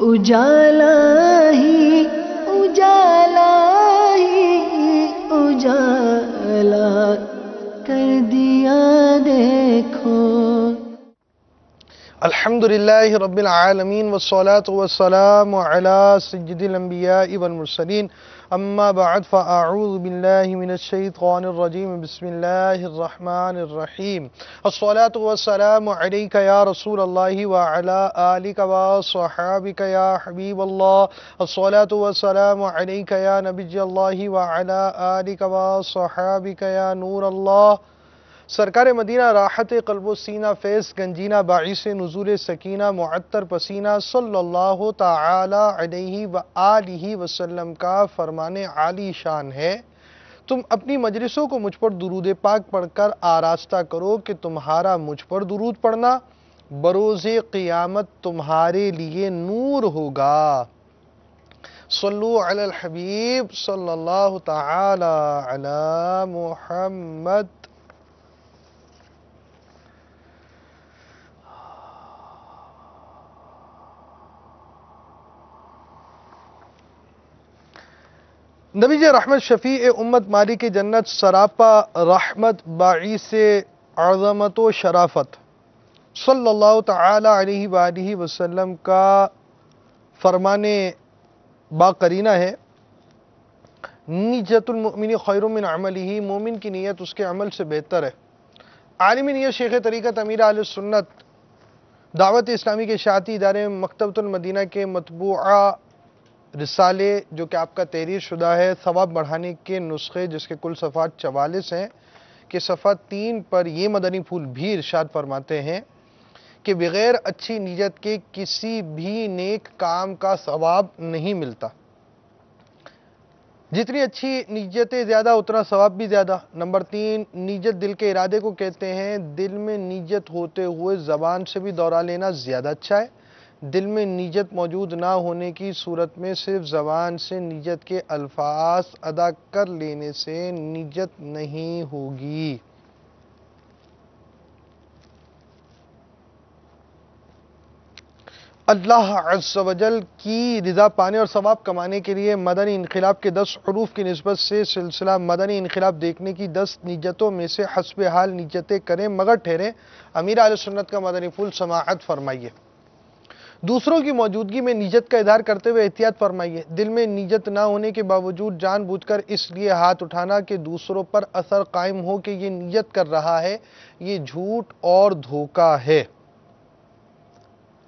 اجالا ہی اجالا ہی اجالا کر دیا دیکھو۔ الحمدللہ رب العالمین والصلاة والسلام علی سید الانبیاء والمرسلین، اما بعد فاعوذ باللہ من الشیطان الرجیم، بسم اللہ الرحمن الرحیم۔ الصلاة والسلام علیک یا رسول اللہ وعلی آلک وصحابک یا حبیب اللہ۔ الصلاة والسلام علیک یا نبی اللہ وعلی آلک وصحابک یا نور اللہ۔ سرکار مدینہ راحت قلب و سینہ فیض گنجینہ باعث نزول سکینہ معطر پسینہ صلی اللہ تعالی علیہ وآلہ وسلم کا فرمان عالی شان ہے، تم اپنی مجلسوں کو مجھ پر درود پاک پڑھ کر آراستہ کرو کہ تمہارا مجھ پر درود پڑھنا بروز قیامت تمہارے لیے نور ہوگا۔ صلو علی الحبیب صلی اللہ تعالی علی محمد۔ نبی رحمت شفیع امت مالک جنت سراپا رحمت باعث عظمت و شرافت صلی اللہ تعالی علیہ وآلہ وسلم کا فرمان باقرینہ ہے، نیت المؤمن خیر من عملہ، مومن کی نیت اس کے عمل سے بہتر ہے۔ عالم نیت شیخ طریقت امیر اہل سنت دعوت اسلامی کے اشاعتی ادارے مکتبۃ المدینہ کے مطبوعہ رسالے جو کہ آپ کا تحریر شدہ ہے، ثواب بڑھانے کے نسخے جس کے کل صفحات 44 ہیں، کہ صفحہ 3 پر یہ مدنی پھول بھی ارشاد فرماتے ہیں کہ بغیر اچھی نیت کے کسی بھی نیک کام کا ثواب نہیں ملتا۔ جتنی اچھی نیتیں زیادہ اتنا ثواب بھی زیادہ۔ نمبر 3، نیت دل کے ارادے کو کہتے ہیں، دل میں نیت ہوتے ہوئے زبان سے بھی دہرا لینا زیادہ اچھا ہے۔ دل میں نیت موجود نہ ہونے کی صورت میں صرف زبان سے نیت کے الفاظ ادا کر لینے سے نیت نہیں ہوگی۔ اللہ عز و جل کی رضا پانے اور ثواب کمانے کے لیے مدنی انقلاب کے 10 حروف کی نسبت سے سلسلہ مدنی انقلاب دیکھنے کی 10 نیتوں میں سے حسب حال نیتیں کریں مگر ٹھہریں۔ امیر اہل سنت کا مدنی پھول سماعت فرمائیے۔ دوسروں کی موجودگی میں نیت کا اظہار کرتے ہوئے احتیاط فرمائیے۔ دل میں نیت نہ ہونے کے باوجود جان بوجھ کر اس لیے ہاتھ اٹھانا کہ دوسروں پر اثر قائم ہو کہ یہ نیت کر رہا ہے، یہ جھوٹ اور دھوکہ ہے۔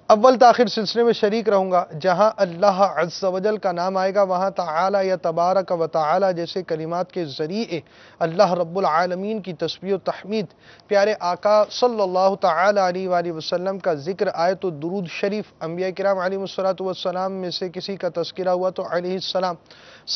اول تاخیر سلسلے میں شریک رہوں گا، جہاں اللہ عز و جل کا نام آئے گا وہاں تعالی یا تبارک و تعالی جیسے کلمات کے ذریعے اللہ رب العالمین کی تسبیح و تحمید، پیارے آقا صلی اللہ تعالی علیہ وآلہ وسلم کا ذکر آئے تو درود شریف، انبیاء کرام علیہ السلام میں سے کسی کا تذکرہ ہوا تو علیہ السلام،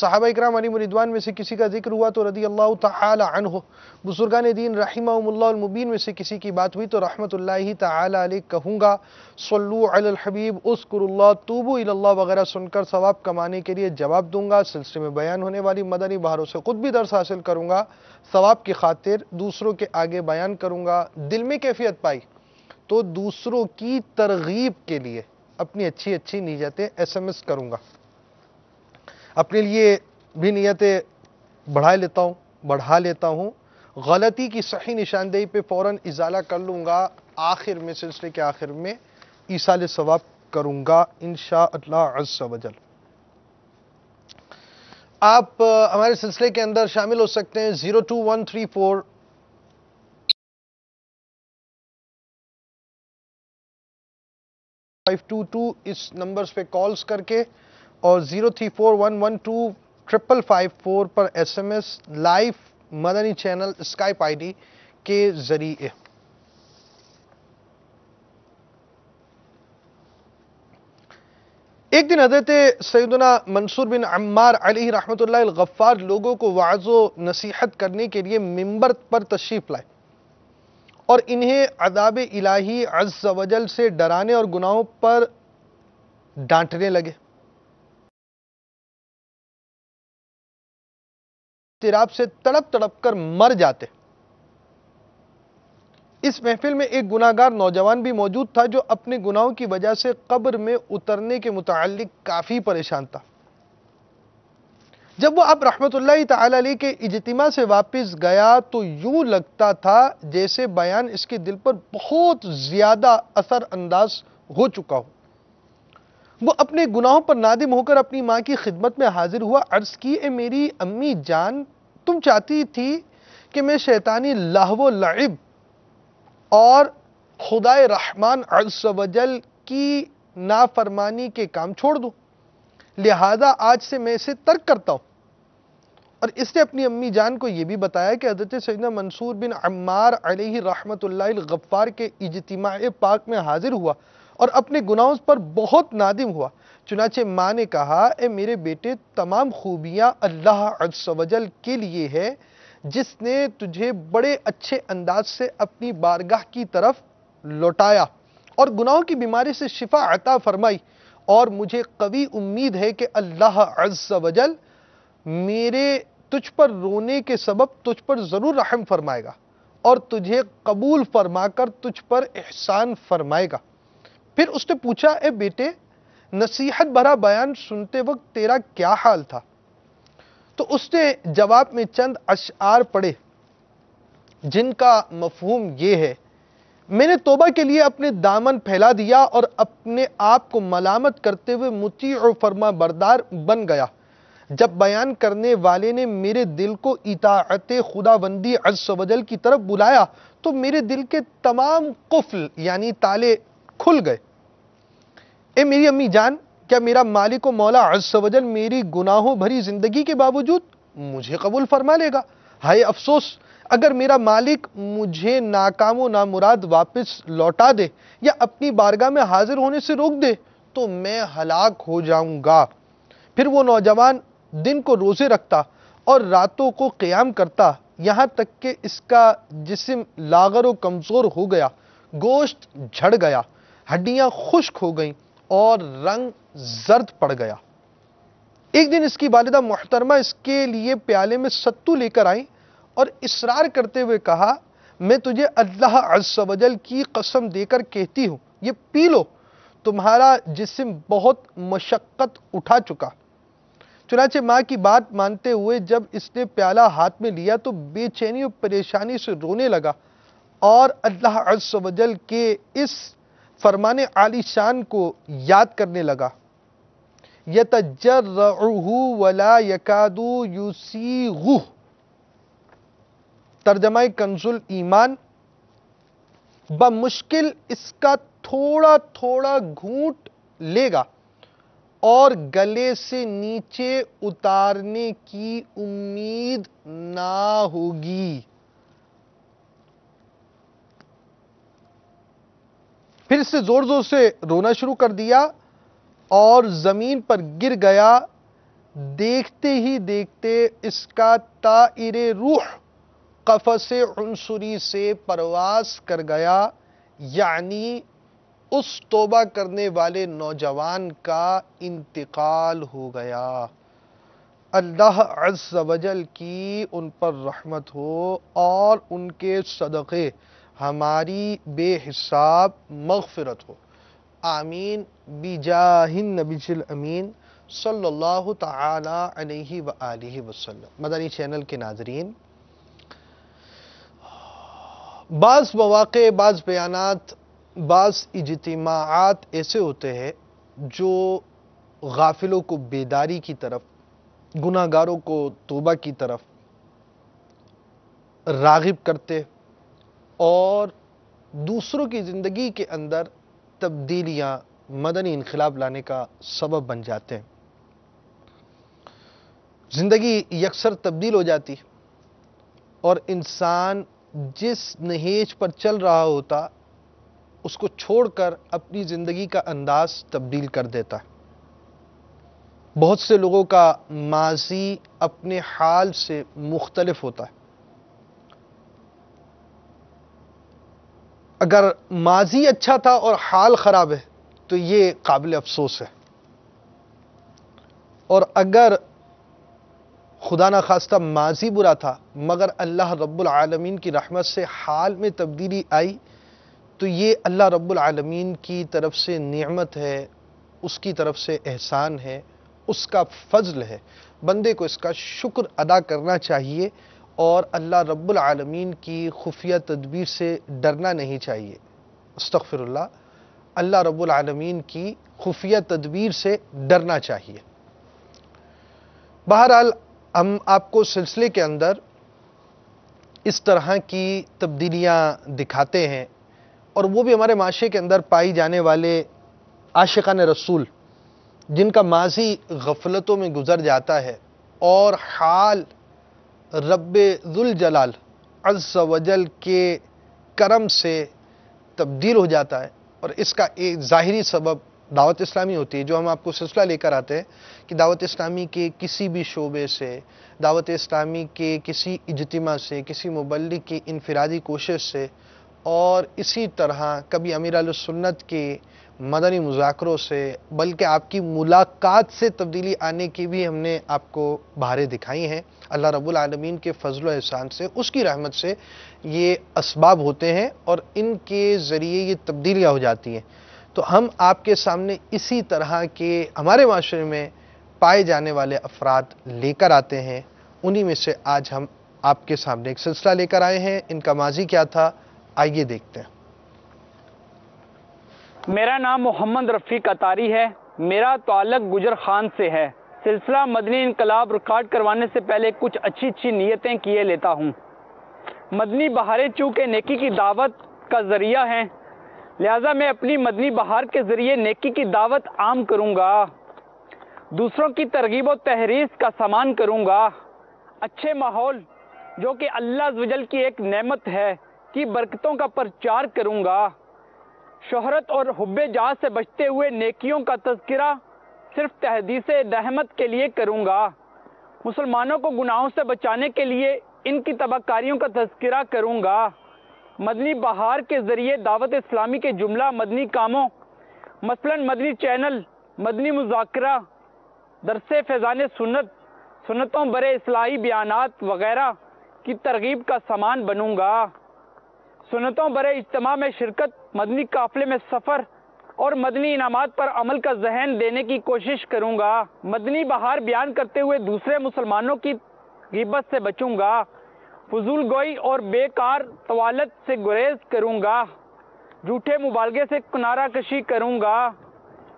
صحابہ کرام علیہ رضوان میں سے کسی کا ذکر ہوا تو رضی اللہ تعالی عنہ، بزرگان دین رحمہم اللہ المبین میں سے کسی کی بات ہوئی تو رحمت اللہ تعالی علیہ کہوں گا۔ صلو علی الحبیب، اذکر اللہ، توبو الی اللہ وغیرہ سن کر ثواب کمانے کے لیے جواب دوں گا۔ سلسلے میں بیان ہونے والی مدنی بہاروں سے خود بھی درس حاصل کروں گا، ثواب کی خاطر دوسروں کے آگے بیان کروں گا۔ دل میں کیفیت پائی تو دوسروں کی ترغیب کے لیے اپنی اچھی نیتیں SMS کروں گا۔ اپنے لیے بھی نیتیں بڑھا لیتا ہوں، غلطی کی صحیح نشاندہی پہ فوراً ازالہ کر لوں گا۔ آخر میں، سلسلے کے آخر میں ایصال ثواب کروں گا انشاءاللہ عز و جل۔ آپ ہمارے سلسلے کے اندر شامل ہو سکتے ہیں 02134 522 اس نمبرز پہ کالز کر کے، اور 03411255554 پر SMS لائیو مدنی چینل اسکائپ ID کے ذریعے۔ ایک دن حضرت سیدنا منصور بن عمار علیہ رحمت اللہ الغفار لوگوں کو وعظ و نصیحت کرنے کے لیے منبر پر تشریف لائے اور انہیں عذاب الہی عز و جل سے ڈرانے اور گناہوں پر ڈانٹنے لگے۔ اضطراب سے تڑپ کر مر جاتے۔ اس محفل میں ایک گناہگار نوجوان بھی موجود تھا جو اپنے گناہوں کی وجہ سے قبر میں اترنے کے متعلق کافی پریشان تھا۔ جب وہ اب رحمت اللہ تعالی علیہ کے اجتماع سے واپس گیا تو یوں لگتا تھا جیسے بیان اس کے دل پر بہت زیادہ اثر انداز ہو چکا ہو۔ وہ اپنے گناہوں پر نادم ہو کر اپنی ماں کی خدمت میں حاضر ہوا، عرض کی، اے میری امی جان، تم چاہتی تھی کہ میں شیطانی لہو و لعب اور خدائے رحمان عز و جل کی نافرمانی کے کام چھوڑ دوں، لہذا آج سے میں اسے ترک کرتا ہوں۔ اور اس نے اپنی امی جان کو یہ بھی بتایا کہ حضرت سیدنا منصور بن عمار علیہ رحمت اللہ الغفار کے اجتماع پاک میں حاضر ہوا اور اپنے گناہوں پر بہت نادم ہوا۔ چنانچہ ماں نے کہا، اے میرے بیٹے، تمام خوبیاں اللہ عز و جل کے لیے ہے جس نے تجھے بڑے اچھے انداز سے اپنی بارگاہ کی طرف لوٹایا اور گناہوں کی بیماری سے شفا عطا فرمائی، اور مجھے قوی امید ہے کہ اللہ عز و جل میرے تجھ پر رونے کے سبب تجھ پر ضرور رحم فرمائے گا اور تجھے قبول فرما کر تجھ پر احسان فرمائے گا۔ پھر اس نے پوچھا، اے بیٹے، نصیحت بھرا بیان سنتے وقت تیرا کیا حال تھا؟ تو اس نے جواب میں چند اشعار پڑھے جن کا مفہوم یہ ہے، میں نے توبہ کے لیے اپنے دامن پھیلا دیا اور اپنے آپ کو ملامت کرتے ہوئے مطیع و فرما بردار بن گیا۔ جب بیان کرنے والے نے میرے دل کو اطاعت خداوندی عز و جل کی طرف بلایا تو میرے دل کے تمام قفل یعنی تالے کھل گئے۔ اے میری امی جان، کیا میرا مالک و مولا عز و جل میری گناہوں بھری زندگی کے باوجود مجھے قبول فرما لے گا؟ ہائے افسوس، اگر میرا مالک مجھے ناکام و نامراد واپس لوٹا دے یا اپنی بارگاہ میں حاضر ہونے سے روک دے تو میں ہلاک ہو جاؤں گا۔ پھر وہ نوجوان دن کو روزے رکھتا اور راتوں کو قیام کرتا، یہاں تک کہ اس کا جسم لاغر و کمزور ہو گیا، گوشت جھڑ گیا، ہڈیاں خشک ہو گئیں اور رنگ زرد پڑ گیا۔ ایک دن اس کی والدہ محترمہ اس کے لیے پیالے میں ستو لے کر آئیں اور اصرار کرتے ہوئے کہا، میں تجھے اللہ عز و جل کی قسم دے کر کہتی ہوں، یہ پی لو، تمہارا جسم بہت مشقت اٹھا چکا۔ چنانچہ ماں کی بات مانتے ہوئے جب اس نے پیالہ ہاتھ میں لیا تو بے چینی اور پریشانی سے رونے لگا اور اللہ عز و جل کے اس فرمان عالی شان کو یاد کرنے لگا۔ یتجرعہ ولا یکاد یسیغہ، ترجمہ کنز الایمان، بمشکل اس کا تھوڑا تھوڑا گھونٹ لے گا اور گلے سے نیچے اتارنے کی امید نہ ہوگی۔ پھر اس سے زور زور سے رونا شروع کر دیا اور زمین پر گر گیا۔ دیکھتے ہی دیکھتے اس کا طائر روح قفس عنصری سے پرواز کر گیا، یعنی اس توبہ کرنے والے نوجوان کا انتقال ہو گیا۔ اللہ عز و جل کی ان پر رحمت ہو اور ان کے صدقے ہماری بے حساب مغفرت ہو، آمین بجاہ النبی الامین صلی اللہ تعالی علیہ وآلہ وسلم۔ مدنی چینل کے ناظرین، بعض مواقع، بعض بیانات، بعض اجتماعات ایسے ہوتے ہیں جو غافلوں کو بیداری کی طرف، گناہگاروں کو توبہ کی طرف راغب کرتے اور دوسروں کی زندگی کے اندر تبدیلیاں، مدنی انقلاب لانے کا سبب بن جاتے ہیں۔ زندگی یکسر تبدیل ہو جاتی اور انسان جس نہج پر چل رہا ہوتا اس کو چھوڑ کر اپنی زندگی کا انداز تبدیل کر دیتا ہے۔ بہت سے لوگوں کا ماضی اپنے حال سے مختلف ہوتا ہے۔ اگر ماضی اچھا تھا اور حال خراب ہے تو یہ قابل افسوس ہے، اور اگر خدا نخواستہ ماضی برا تھا مگر اللہ رب العالمین کی رحمت سے حال میں تبدیلی آئی، تو یہ اللہ رب العالمین کی طرف سے نعمت ہے، اس کی طرف سے احسان ہے، اس کا فضل ہے۔ بندے کو اس کا شکر ادا کرنا چاہیے اور اللہ رب العالمین کی خفیہ تدبیر سے ڈرنا نہیں چاہیے۔ استغفر اللہ، اللہ رب العالمین کی خفیہ تدبیر سے ڈرنا چاہیے۔ بہرحال ہم آپ کو سلسلے کے اندر اس طرح کی تبدیلیاں دکھاتے ہیں، اور وہ بھی ہمارے معاشرے کے اندر پائی جانے والے عاشقان رسول جن کا ماضی غفلتوں میں گزر جاتا ہے اور حال رب ذوالجلال عز وجل کے کرم سے تبدیل ہو جاتا ہے، اور اس کا ایک ظاہری سبب دعوت اسلامی ہوتی ہے، جو ہم آپ کو سلسلہ لے کر آتے ہیں کہ دعوت اسلامی کے کسی بھی شعبے سے، دعوت اسلامی کے کسی اجتماع سے، کسی مبلغ کی انفرادی کوشش سے، اور اسی طرح کبھی امیر اہل سنت کے مدنی مذاکروں سے، بلکہ آپ کی ملاقات سے تبدیلی آنے کی بھی ہم نے آپ کو بہاریں دکھائی ہیں۔ اللہ رب العالمین کے فضل و احسان سے، اس کی رحمت سے یہ اسباب ہوتے ہیں اور ان کے ذریعے یہ تبدیلیاں ہو جاتی ہیں۔ تو ہم آپ کے سامنے اسی طرح کے ہمارے معاشرے میں پائے جانے والے افراد لے کر آتے ہیں۔ انہی میں سے آج ہم آپ کے سامنے ایک سلسلہ لے کر آئے ہیں۔ ان کا ماضی کیا تھا، آئیے دیکھتے ہیں۔ میرا نام محمد رفیق اطاری ہے، میرا تعلق گجر خان سے ہے۔ سلسلہ مدنی انقلاب ریکارڈ کروانے سے پہلے کچھ اچھی نیتیں کیے لیتا ہوں۔ مدنی بہاریں چونکہ نیکی کی دعوت کا ذریعہ ہیں، لہذا میں اپنی مدنی بہار کے ذریعے نیکی کی دعوت عام کروں گا، دوسروں کی ترغیب و تحریض کا سامان کروں گا، اچھے ماحول جو کہ اللہ عز و جل کی ایک نعمت ہے کی برکتوں کا پرچار کروں گا، شہرت اور حب جاہ سے بچتے ہوئے نیکیوں کا تذکرہ صرف تحدیث رحمت کے لیے کروں گا، مسلمانوں کو گناہوں سے بچانے کے لیے ان کی تباکاریوں کا تذکرہ کروں گا۔ مدنی بہار کے ذریعے دعوت اسلامی کے جملہ مدنی کاموں مثلاً مدنی چینل، مدنی مذاکرہ، درس فیضان سنت، سنتوں برے اصلاحی بیانات وغیرہ کی ترغیب کا سامان بنوں گا، سنتوں برے اجتماع میں شرکت، مدنی قافلے میں سفر اور مدنی انعامات پر عمل کا ذہن دینے کی کوشش کروں گا، مدنی بہار بیان کرتے ہوئے دوسرے مسلمانوں کی غیبت سے بچوں گا، فضول گوئی اور بیکار طوالت سے گریز کروں گا، جھوٹے مبالغے سے کنارہ کشی کروں گا،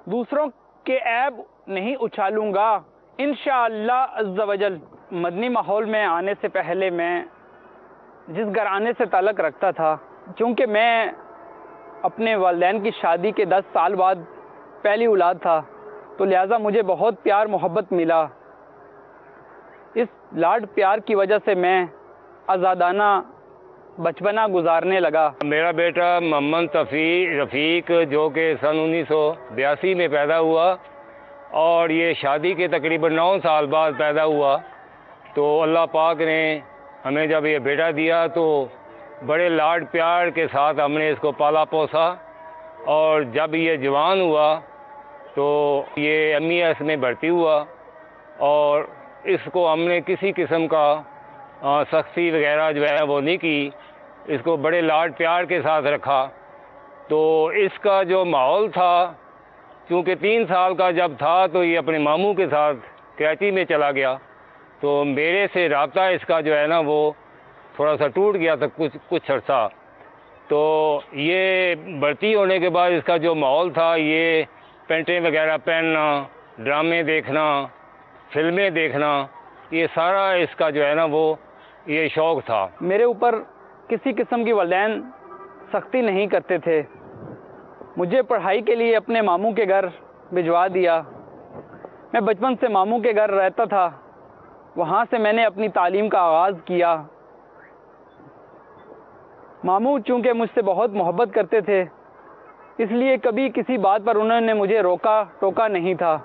دوسروں کے عیب نہیں اچھالوں گا انشاءاللہ عز و جل۔ مدنی ماحول میں آنے سے پہلے میں جس گھرانے سے تعلق رکھتا تھا، چونکہ میں اپنے والدین کی شادی کے 10 سال بعد پہلی اولاد تھا، تو لہٰذا مجھے بہت پیار محبت ملا۔ اس لاڈ پیار کی وجہ سے میں آزادانہ بچپنا گزارنے لگا۔ میرا بیٹا محمد رفیق جو کہ سن 1982 میں پیدا ہوا اور یہ شادی کے تقریباً 9 سال بعد پیدا ہوا، تو اللہ پاک نے ہمیں جب یہ بیٹا دیا تو بڑے لاڈ پیار کے ساتھ ہم نے اس کو پالا پوسا، اور جب یہ جوان ہوا تو یہ MES میں بھرتی ہوا، اور اس کو ہم نے کسی قسم کا سختی وغیرہ جو ہے وہ نہیں کی، اس کو بڑے لاڈ پیار کے ساتھ رکھا۔ تو اس کا جو ماحول تھا، چونکہ 3 سال کا جب تھا تو یہ اپنے ماموں کے ساتھ کراچی میں چلا گیا، تو میرے سے رابطہ اس کا جو ہے نا وہ تھوڑا سا ٹوٹ گیا تھا کچھ عرصہ۔ تو یہ بھرتی ہونے کے بعد اس کا جو ماحول تھا، یہ پینٹیں وغیرہ پہننا، ڈرامے دیکھنا، فلمیں دیکھنا، یہ سارا اس کا جو ہے نا وہ یہ شوق تھا۔ میرے اوپر کسی قسم کی والدین سختی نہیں کرتے تھے، مجھے پڑھائی کے لیے اپنے ماموں کے گھر بھجوا دیا۔ میں بچپن سے ماموں کے گھر رہتا تھا، وہاں سے میں نے اپنی تعلیم کا آغاز کیا۔ ماموں چونکہ مجھ سے بہت محبت کرتے تھے، اس لیے کبھی کسی بات پر انہوں نے مجھے روکا ٹوکا نہیں تھا۔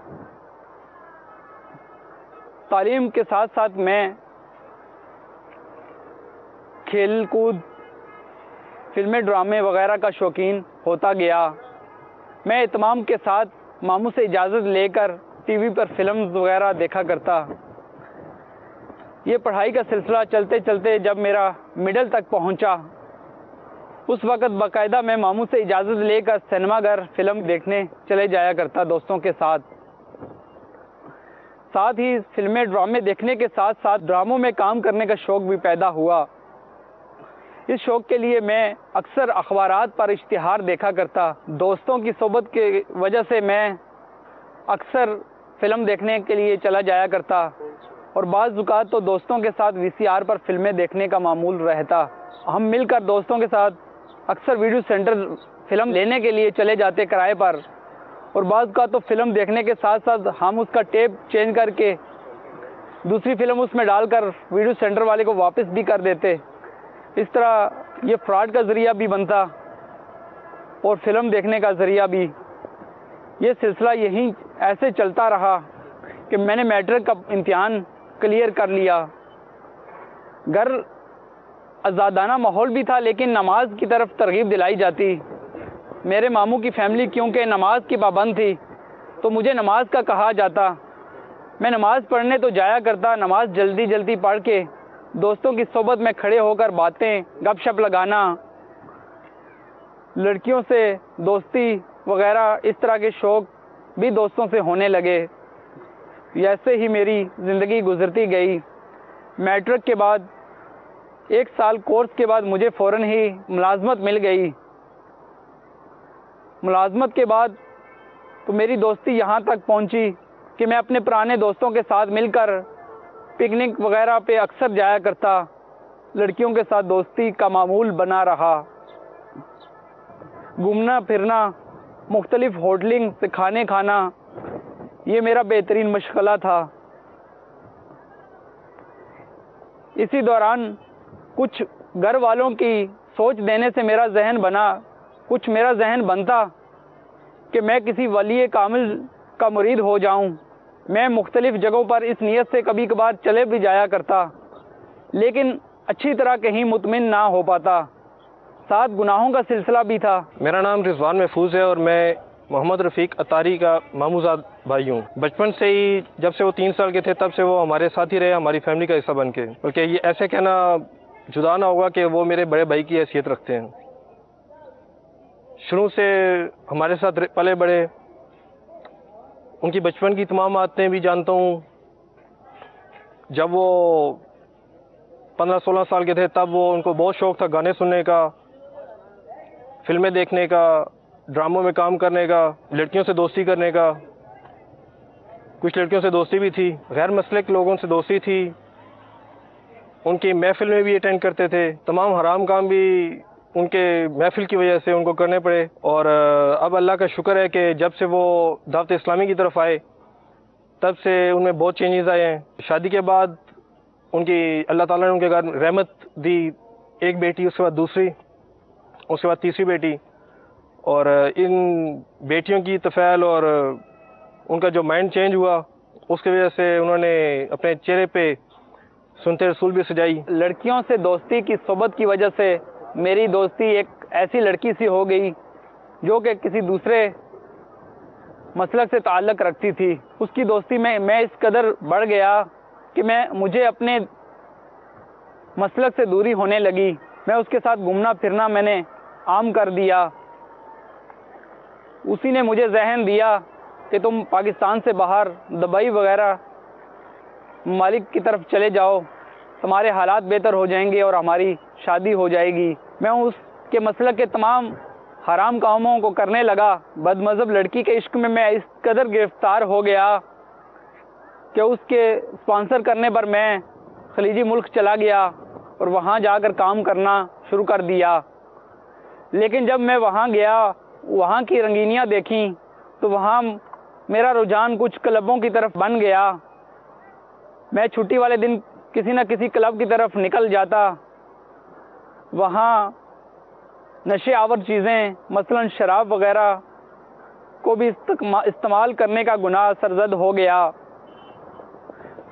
تعلیم کے ساتھ ساتھ میں کھیل کود، فلمیں ڈرامے وغیرہ کا شوقین ہوتا گیا۔ میں اہتمام کے ساتھ ماموں سے اجازت لے کر ٹی وی پر فلمز وغیرہ دیکھا کرتا۔ یہ پڑھائی کا سلسلہ چلتے چلتے جب میرا مڈل تک پہنچا، اس وقت باقاعدہ میں ماموں سے اجازت لے کر سنیما گھر فلم دیکھنے چلے جایا کرتا دوستوں کے ساتھ ہی فلمیں ڈرامے دیکھنے کے ساتھ ساتھ ڈراموں میں کام کرنے کا شوق بھی پیدا ہوا۔ اس شوق کے لیے میں اکثر اخبارات پر اشتہار دیکھا کرتا۔ دوستوں کی صحبت کی وجہ سے میں اکثر فلم دیکھنے کے لیے چلا جایا کرتا، اور بعض اوقات تو دوستوں کے ساتھ VCR پر فلمیں دیکھنے کا معمول رہتا۔ ہم مل کر دوستوں کے ساتھ اکثر ویڈیو سینٹر فلم لینے کے لیے چلے جاتے کرائے پر، اور بعض کا تو فلم دیکھنے کے ساتھ ساتھ ہم اس کا ٹیپ چینج کر کے دوسری فلم اس میں ڈال کر ویڈیو سینٹر والے کو واپس بھی کر دیتے۔ اس طرح یہ فراڈ کا ذریعہ بھی بنتا اور فلم دیکھنے کا ذریعہ بھی۔ یہ سلسلہ یہیں ایسے چلتا رہا کہ میں نے میٹرک کا امتحان کلیئر کر لیا۔ گھر آزادانہ ماحول بھی تھا، لیکن نماز کی طرف ترغیب دلائی جاتی۔ میرے ماموں کی فیملی کیونکہ نماز کی پابند تھی تو مجھے نماز کا کہا جاتا۔ میں نماز پڑھنے تو جایا کرتا، نماز جلدی جلدی پڑھ کے دوستوں کی صحبت میں کھڑے ہو کر باتیں گپ شپ لگانا، لڑکیوں سے دوستی وغیرہ اس طرح کے شوق بھی دوستوں سے ہونے لگے۔ ایسے ہی میری زندگی گزرتی گئی۔ میٹرک کے بعد 1 سال کورس کے بعد مجھے فوراً ہی ملازمت مل گئی۔ ملازمت کے بعد تو میری دوستی یہاں تک پہنچی کہ میں اپنے پرانے دوستوں کے ساتھ مل کر پکنک وغیرہ پہ اکثر جایا کرتا۔ لڑکیوں کے ساتھ دوستی کا معمول بنا رہا۔ گھومنا پھرنا، مختلف ہوٹلنگ سے کھانے کھانا، یہ میرا بہترین مشغلہ تھا۔ اسی دوران کچھ گھر والوں کی سوچ دینے سے میرا ذہن بنتا کہ میں کسی ولی کامل کا مرید ہو جاؤں۔ میں مختلف جگہوں پر اس نیت سے کبھی کبھار چلے بھی جایا کرتا، لیکن اچھی طرح کہیں مطمئن نہ ہو پاتا۔ ساتھ گناہوں کا سلسلہ بھی تھا۔ میرا نام رضوان محفوظ ہے اور میں محمد رفیق اطاری کا ماموزاد بھائی ہوں۔ بچپن سے ہی جب سے وہ 3 سال کے تھے تب سے وہ ہمارے ساتھ ہی رہے، ہماری فیملی کا حصہ بن کے، بلکہ یہ ایسے کہنا جدا نہ ہوگا کہ وہ میرے بڑے بھائی کی حیثیت رکھتے ہیں۔ شروع سے ہمارے ساتھ پلے بڑے، ان کی بچپن کی تمام عادتیں بھی جانتا ہوں۔ جب وہ 15-16 سال کے تھے تب ان کو بہت شوق تھا گانے سننے کا، فلمیں دیکھنے کا، ڈراموں میں کام کرنے کا، لڑکیوں سے دوستی کرنے کا۔ کچھ لڑکیوں سے دوستی بھی تھی، غیر مسلک لوگوں سے دوستی تھی، ان کی محفل میں بھی اٹینڈ کرتے تھے۔ تمام حرام کام بھی ان کے محفل کی وجہ سے ان کو کرنے پڑے، اور اب اللہ کا شکر ہے کہ جب سے وہ دعوت اسلامی کی طرف آئے تب سے ان میں بہت چینجز آئے ہیں۔ شادی کے بعد ان کی اللہ تعالیٰ نے ان کے گھر رحمت دی، ایک بیٹی، اس کے بعد دوسری، اس کے بعد تیسری بیٹی، اور ان بیٹیوں کی طفیل اور ان کا جو مائنڈ چینج ہوا اس کی وجہ سے انہوں نے اپنے چہرے پہ سنتے رسول بھی سجائی۔ لڑکیوں سے دوستی کی صحبت کی وجہ سے میری دوستی ایک ایسی لڑکی سی ہو گئی جو کہ کسی دوسرے مسلک سے تعلق رکھتی تھی۔ اس کی دوستی میں اس قدر بڑھ گیا کہ مجھے اپنے مسلک سے دوری ہونے لگی۔ میں اس کے ساتھ گھومنا پھرنا میں نے عام کر دیا۔ اسی نے مجھے ذہن دیا کہ تم پاکستان سے باہر دبئی وغیرہ ممالک کی طرف چلے جاؤ، تمہارے حالات بہتر ہو جائیں گے اور ہماری شادی ہو جائے گی۔ میں اس کے مسلک کے تمام حرام کاموں کو کرنے لگا۔ بد مذہب لڑکی کے عشق میں اس قدر گرفتار ہو گیا کہ اس کے اسپانسر کرنے پر میں خلیجی ملک چلا گیا اور وہاں جا کر کام کرنا شروع کر دیا۔ لیکن جب میں وہاں گیا، وہاں کی رنگینیاں دیکھیں تو وہاں میرا رجحان کچھ کلبوں کی طرف بن گیا۔ میں چھٹی والے دن کسی نہ کسی کلب کی طرف نکل جاتا۔ وہاں نشے آور چیزیں مثلا شراب وغیرہ کو بھی استعمال کرنے کا گناہ سرزد ہو گیا۔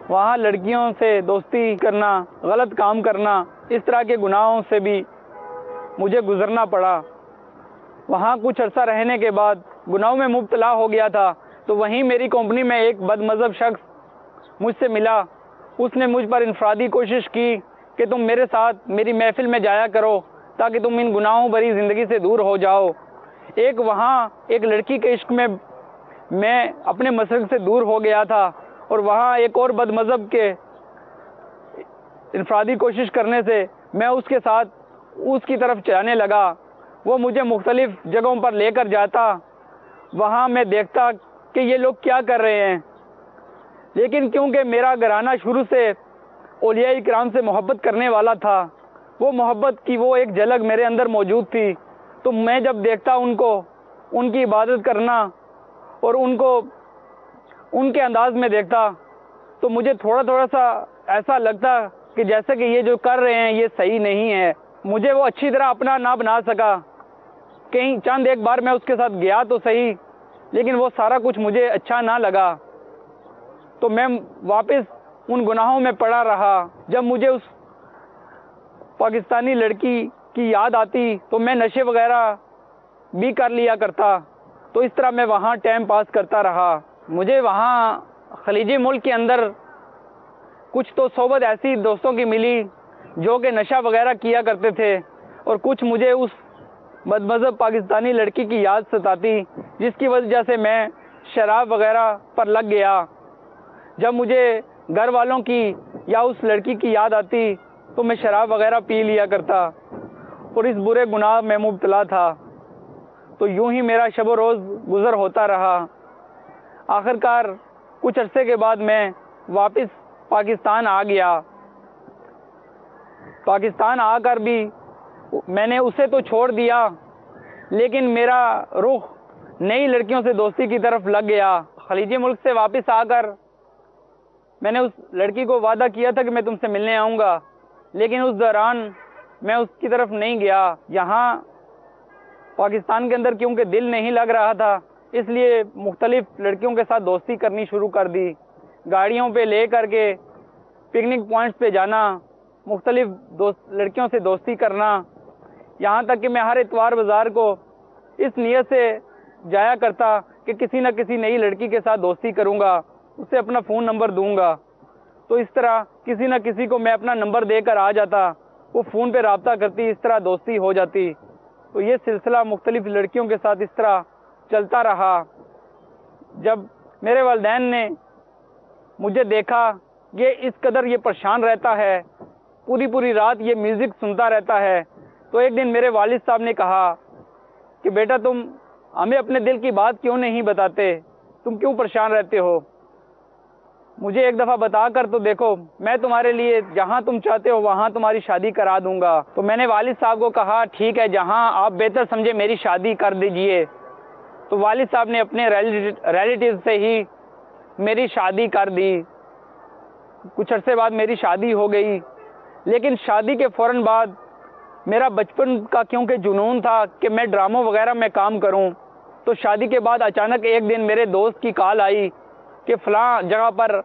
وہاں لڑکیوں سے دوستی کرنا، غلط کام کرنا، اس طرح کے گناہوں سے بھی مجھے گزرنا پڑا۔ وہاں کچھ عرصہ رہنے کے بعد گناہوں میں مبتلا ہو گیا تھا، تو وہیں میری کمپنی میں ایک بد مذہب شخص مجھ سے ملا اس نے مجھ پر انفرادی کوشش کی کہ تم میرے ساتھ میری محفل میں جایا کرو تاکہ تم ان گناہوں بھری زندگی سے دور ہو جاؤ۔ وہاں ایک لڑکی کے عشق میں میں اپنے مسلک سے دور ہو گیا تھا، اور وہاں ایک اور بد مذہب کے انفرادی کوشش کرنے سے میں اس کے ساتھ اس کی طرف جانے لگا۔ وہ مجھے مختلف جگہوں پر لے کر جاتا، وہاں میں دیکھتا کہ یہ لوگ کیا کر رہے ہیں، لیکن کیونکہ میرا گھرانہ شروع سے اولیاء کرام سے محبت کرنے والا تھا، وہ محبت کی وہ ایک جھلک میرے اندر موجود تھی، تو میں جب دیکھتا ان کو ان کی عبادت کرنا اور ان کو ان کے انداز میں دیکھتا تو مجھے تھوڑا سا ایسا لگتا کہ جیسے کہ یہ جو کر رہے ہیں یہ صحیح نہیں ہے۔ مجھے وہ اچھی طرح اپنا نہ بنا سکا، کہیں چند ایک بار میں اس کے ساتھ گیا تو صحیح، لیکن وہ سارا کچھ مجھے اچھا نہ لگا، تو میں واپس ان گناہوں میں پڑا رہا۔ جب مجھے اس پاکستانی لڑکی کی یاد آتی تو میں نشے وغیرہ بھی کر لیا کرتا، تو اس طرح میں وہاں ٹائم پاس کرتا رہا۔ مجھے وہاں خلیجی ملک کے اندر کچھ تو صحبت ایسی دوستوں کی ملی جو کہ نشہ وغیرہ کیا کرتے تھے، اور کچھ مجھے اس بد مذہب پاکستانی لڑکی کی یاد ستاتی، جس کی وجہ سے میں شراب وغیرہ پر لگ گیا۔ جب مجھے گھر والوں کی یا اس لڑکی کی یاد آتی تو میں شراب وغیرہ پی لیا کرتا اور اس برے گناہ میں مبتلا تھا۔ تو یوں ہی میرا شب و روز گزر ہوتا رہا۔ آخرکار کچھ عرصے کے بعد میں واپس پاکستان آ گیا۔ پاکستان آ کر بھی میں نے اسے تو چھوڑ دیا، لیکن میرا رخ نئی لڑکیوں سے دوستی کی طرف لگ گیا۔ خلیجی ملک سے واپس آ کر میں نے اس لڑکی کو وعدہ کیا تھا کہ میں تم سے ملنے آؤں گا، لیکن اس دوران میں اس کی طرف نہیں گیا۔ یہاں پاکستان کے اندر کیونکہ دل نہیں لگ رہا تھا، اس لیے مختلف لڑکیوں کے ساتھ دوستی کرنی شروع کر دی۔ گاڑیوں پہ لے کر کے پکنک پوائنٹس پہ جانا، مختلف لڑکیوں سے دوستی کرنا، یہاں تک کہ میں ہر اتوار بازار کو اس نیت سے جایا کرتا کہ کسی نہ کسی نئی لڑکی کے ساتھ دوستی کروں گا، اسے اپنا فون نمبر دوں گا۔ تو اس طرح کسی نہ کسی کو میں اپنا نمبر دے کر آ جاتا، وہ فون پہ رابطہ کرتی، اس طرح دوستی ہو جاتی۔ تو یہ سلسلہ مختلف لڑکیوں کے ساتھ اس طرح چلتا رہا۔ جب میرے والدین نے مجھے دیکھا یہ اس قدر یہ پریشان رہتا ہے، پوری رات یہ میوزک سنتا رہتا ہے، تو ایک دن میرے والد صاحب نے کہا کہ بیٹا تم ہمیں اپنے دل کی بات کیوں نہیں بتاتے، تم کیوں پریشان رہتے ہو، مجھے ایک دفعہ بتا کر تو دیکھو، میں تمہارے لیے جہاں تم چاہتے ہو وہاں تمہاری شادی کرا دوں گا۔ تو میں نے والد صاحب کو کہا ٹھیک ہے، جہاں آپ بہتر سمجھے میری شادی کر دیجئے۔ تو والد صاحب نے اپنے ریلیٹیو سے ہی میری شادی کر دی۔ کچھ عرصے بعد میری شادی ہو گئی، لیکن شادی کے فوراً بعد میرا بچپن کا کیونکہ جنون تھا کہ میں ڈراموں وغیرہ میں کام کروں، تو شادی کے بعد اچانک ایک دن میرے دوست کی کال آئی کہ فلاں جگہ پر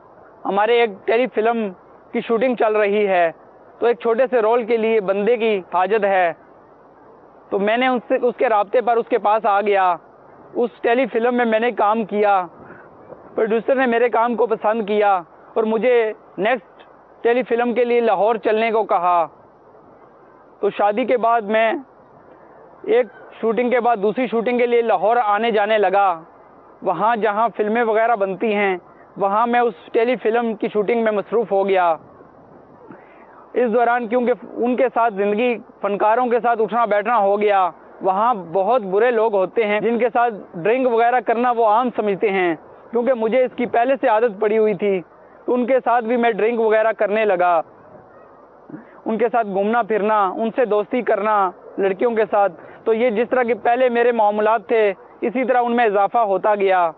ہمارے ایک ٹیلی فلم کی شوٹنگ چل رہی ہے، تو ایک چھوٹے سے رول کے لیے بندے کی حاجت ہے۔ تو میں نے اس کے رابطے پر اس کے پاس آ گیا۔ اس ٹیلی فلم میں نے کام کیا، پروڈیوسر نے میرے کام کو پسند کیا اور مجھے نیکسٹ ٹیلی فلم کے لیے لاہور چلنے کو کہا۔ تو شادی کے بعد میں ایک شوٹنگ کے بعد دوسری شوٹنگ کے لیے لاہور آنے جانے لگا۔ وہاں جہاں فلمیں وغیرہ بنتی ہیں وہاں میں اس ٹیلی فلم کی شوٹنگ میں مصروف ہو گیا۔ اس دوران کیونکہ ان کے ساتھ زندگی فنکاروں کے ساتھ اٹھنا بیٹھنا ہو گیا، وہاں بہت برے لوگ ہوتے ہیں جن کے ساتھ ڈرنک وغیرہ کرنا وہ عام سمجھتے ہیں، کیونکہ مجھے اس کی پہلے سے عادت پڑی ہوئی تھی، تو ان کے ساتھ بھی میں ڈرنک وغیرہ کرنے لگا، ان کے ساتھ گھومنا پھرنا، ان سے دوستی کرنا لڑکیوں کے ساتھ۔ تو یہ جس طرح کے پہلے میرے معاملات تھے اسی طرح ان میں اضافہ ہوتا گیا۔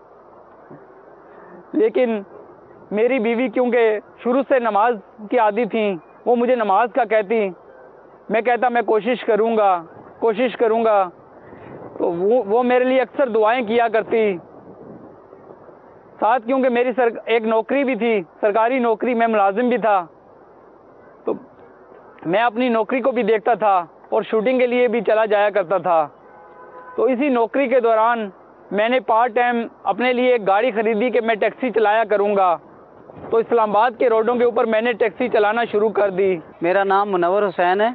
لیکن میری بیوی کیونکہ شروع سے نماز کی عادی تھیں، وہ مجھے نماز کا کہتی، میں کہتا میں کوشش کروں گا، تو وہ میرے لیے اکثر دعائیں کیا کرتی۔ ساتھ کیونکہ میری ایک نوکری بھی تھی، سرکاری نوکری، میں ملازم بھی تھا، تو میں اپنی نوکری کو بھی دیکھتا تھا اور شوٹنگ کے لیے بھی چلا جایا کرتا تھا۔ تو اسی نوکری کے دوران میں نے پارٹ ٹائم اپنے لیے ایک گاڑی خریدی کہ میں ٹیکسی چلایا کروں گا، تو اسلام آباد کے روڈوں کے اوپر میں نے ٹیکسی چلانا شروع کر دی۔ میرا نام منور حسین ہے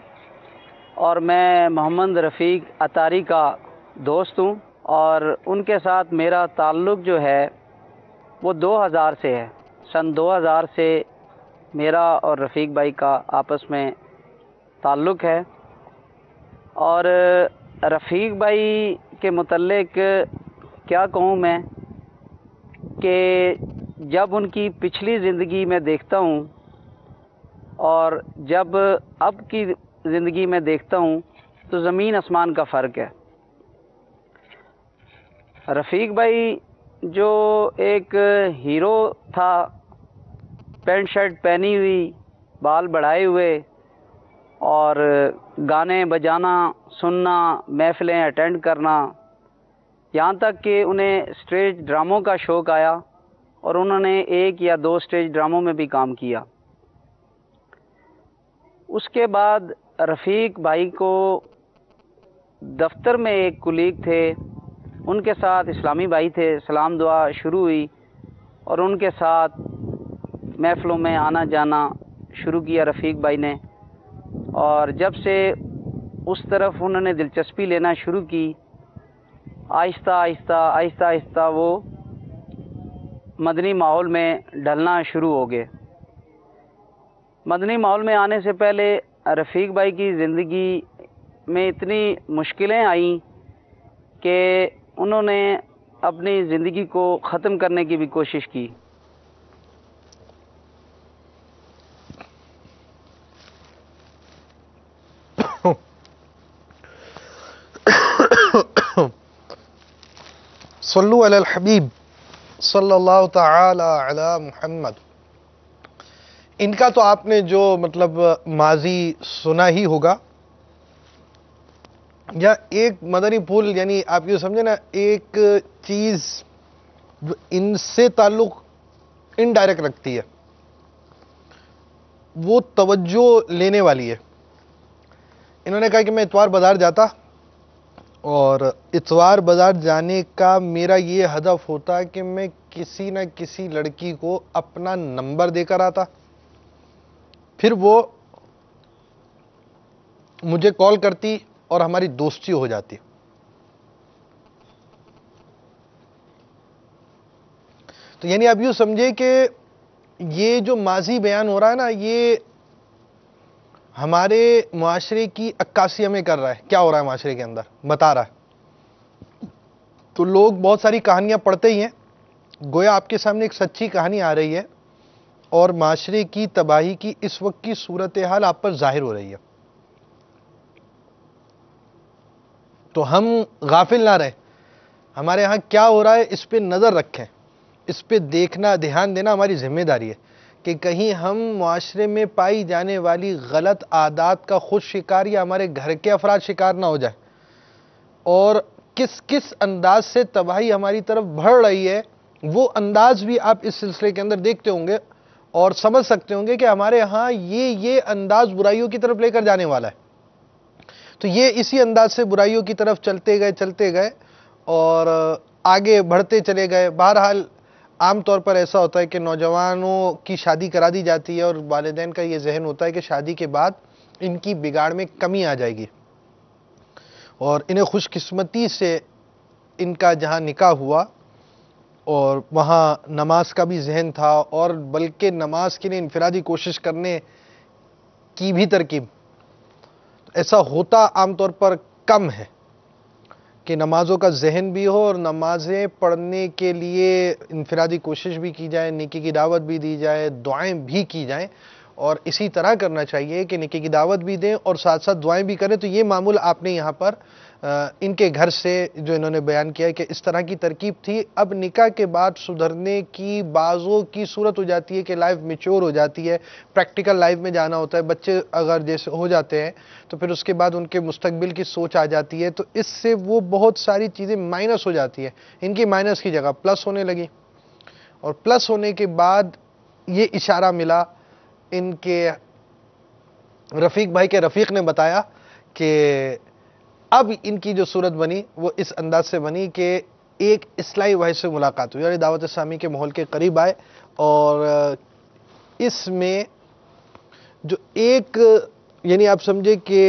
اور میں محمد رفیق اتاری کا دوست ہوں، اور ان کے ساتھ میرا تعلق جو ہے وہ 2000 سے ہے۔ سن 2000 سے میرا اور رفیق بھائی کا آپس میں تعلق ہے، اور رفیق بھائی کے متعلق کیا کہوں میں کہ جب ان کی پچھلی زندگی میں دیکھتا ہوں اور جب اب کی زندگی میں دیکھتا ہوں تو زمین آسمان کا فرق ہے۔ رفیق بھائی جو ایک ہیرو تھا، پینٹ شرٹ پہنی ہوئی، بال بڑھائے ہوئے، اور گانے بجانا، سننا، محفلیں اٹینڈ کرنا، یہاں تک کہ انہیں اسٹیج ڈراموں کا شوق آیا اور انہوں نے 1 یا 2 اسٹیج ڈراموں میں بھی کام کیا۔ اس کے بعد رفیق بھائی کو دفتر میں ایک کولیگ تھے، ان کے ساتھ اسلامی بھائی تھے، سلام دعا شروع ہوئی اور ان کے ساتھ محفلوں میں آنا جانا شروع کیا رفیق بھائی نے، اور جب سے اس طرف انہوں نے دلچسپی لینا شروع کی، آہستہ آہستہ وہ مدنی ماحول میں ڈھلنا شروع ہو گئے۔ مدنی ماحول میں آنے سے پہلے رفیق بھائی کی زندگی میں اتنی مشکلیں آئیں کہ انہوں نے اپنی زندگی کو ختم کرنے کی بھی کوشش کی۔ صلو علی الحبیب صلی اللہ تعالی علی محمد۔ ان کا تو آپ نے جو مطلب ماضی سنا ہی ہوگا، یا ایک مدنی پھول، یعنی آپ یہ سمجھے نا، ایک چیز جو ان سے تعلق انڈائریکٹ رکھتی ہے، وہ توجہ لینے والی ہے۔ انہوں نے کہا کہ میں اتوار بازار جاتا، اور اتوار بازار جانے کا میرا یہ ہدف ہوتا کہ میں کسی نہ کسی لڑکی کو اپنا نمبر دے کر آتا، پھر وہ مجھے کال کرتی اور ہماری دوستی ہو جاتی۔ تو یعنی آپ یوں سمجھے کہ یہ جو ماضی بیان ہو رہا ہے نا، یہ ہمارے معاشرے کی عکاسی ہمیں کر رہا ہے، کیا ہو رہا ہے معاشرے کے اندر بتا رہا ہے۔ تو لوگ بہت ساری کہانیاں پڑھتے ہی ہیں، گویا آپ کے سامنے ایک سچی کہانی آ رہی ہے، اور معاشرے کی تباہی کی اس وقت کی صورتحال آپ پر ظاہر ہو رہی ہے۔ تو ہم غافل نہ رہیں، ہمارے ہاں کیا ہو رہا ہے اس پہ نظر رکھیں، اس پہ دیکھنا، دھیان دینا ہماری ذمہ داری ہے کہ کہیں ہم معاشرے میں پائی جانے والی غلط عادات کا خود شکار یا ہمارے گھر کے افراد شکار نہ ہو جائیں، اور کس کس انداز سے تباہی ہماری طرف بڑھ رہی ہے وہ انداز بھی آپ اس سلسلے کے اندر دیکھتے ہوں گے اور سمجھ سکتے ہوں گے کہ ہمارے ہاں یہ انداز برائیوں کی طرف لے کر جانے والا ہے۔ تو یہ اسی انداز سے برائیوں کی طرف چلتے گئے اور آگے بڑھتے چلے گئے۔ بہرحال عام طور پر ایسا ہوتا ہے کہ نوجوانوں کی شادی کرا دی جاتی ہے، اور والدین کا یہ ذہن ہوتا ہے کہ شادی کے بعد ان کی بگاڑ میں کمی آ جائے گی، اور انہیں خوش قسمتی سے ان کا جہاں نکاح ہوا اور وہاں نماز کا بھی ذہن تھا، اور بلکہ نماز کے لیے انفرادی کوشش کرنے کی بھی ترکیب، ایسا ہوتا عام طور پر کم ہے کہ نمازوں کا ذہن بھی ہو اور نمازیں پڑھنے کے لیے انفرادی کوشش بھی کی جائے، نیکی کی دعوت بھی دی جائے، دعائیں بھی کی جائیں، اور اسی طرح کرنا چاہیے کہ نیکی کی دعوت بھی دیں اور ساتھ ساتھ دعائیں بھی کریں۔ تو یہ معمول آپ نے یہاں پر ان کے گھر سے جو انہوں نے بیان کیا ہے کہ اس طرح کی ترکیب تھی۔ اب نکاح کے بعد سدھرنے کی بعضوں کی صورت ہو جاتی ہے کہ لائف میچور ہو جاتی ہے، پریکٹیکل لائف میں جانا ہوتا ہے، بچے اگر جیسے ہو جاتے ہیں تو پھر اس کے بعد ان کے مستقبل کی سوچ آ جاتی ہے، تو اس سے وہ بہت ساری چیزیں مائنس ہو جاتی ہیں، ان کی مائنس کی جگہ پلس ہونے لگی، اور پلس ہونے کے بعد یہ اشارہ ملا ان کے رفیق بھائی کے رفیق نے بتایا کہ اب ان کی جو صورت بنی وہ اس انداز سے بنی کہ ایک اصلاحی بھائی سے ملاقات ہوئی، اور دعوت اسلامی کے ماحول کے قریب آئے اور اس میں جو ایک یعنی آپ سمجھے کہ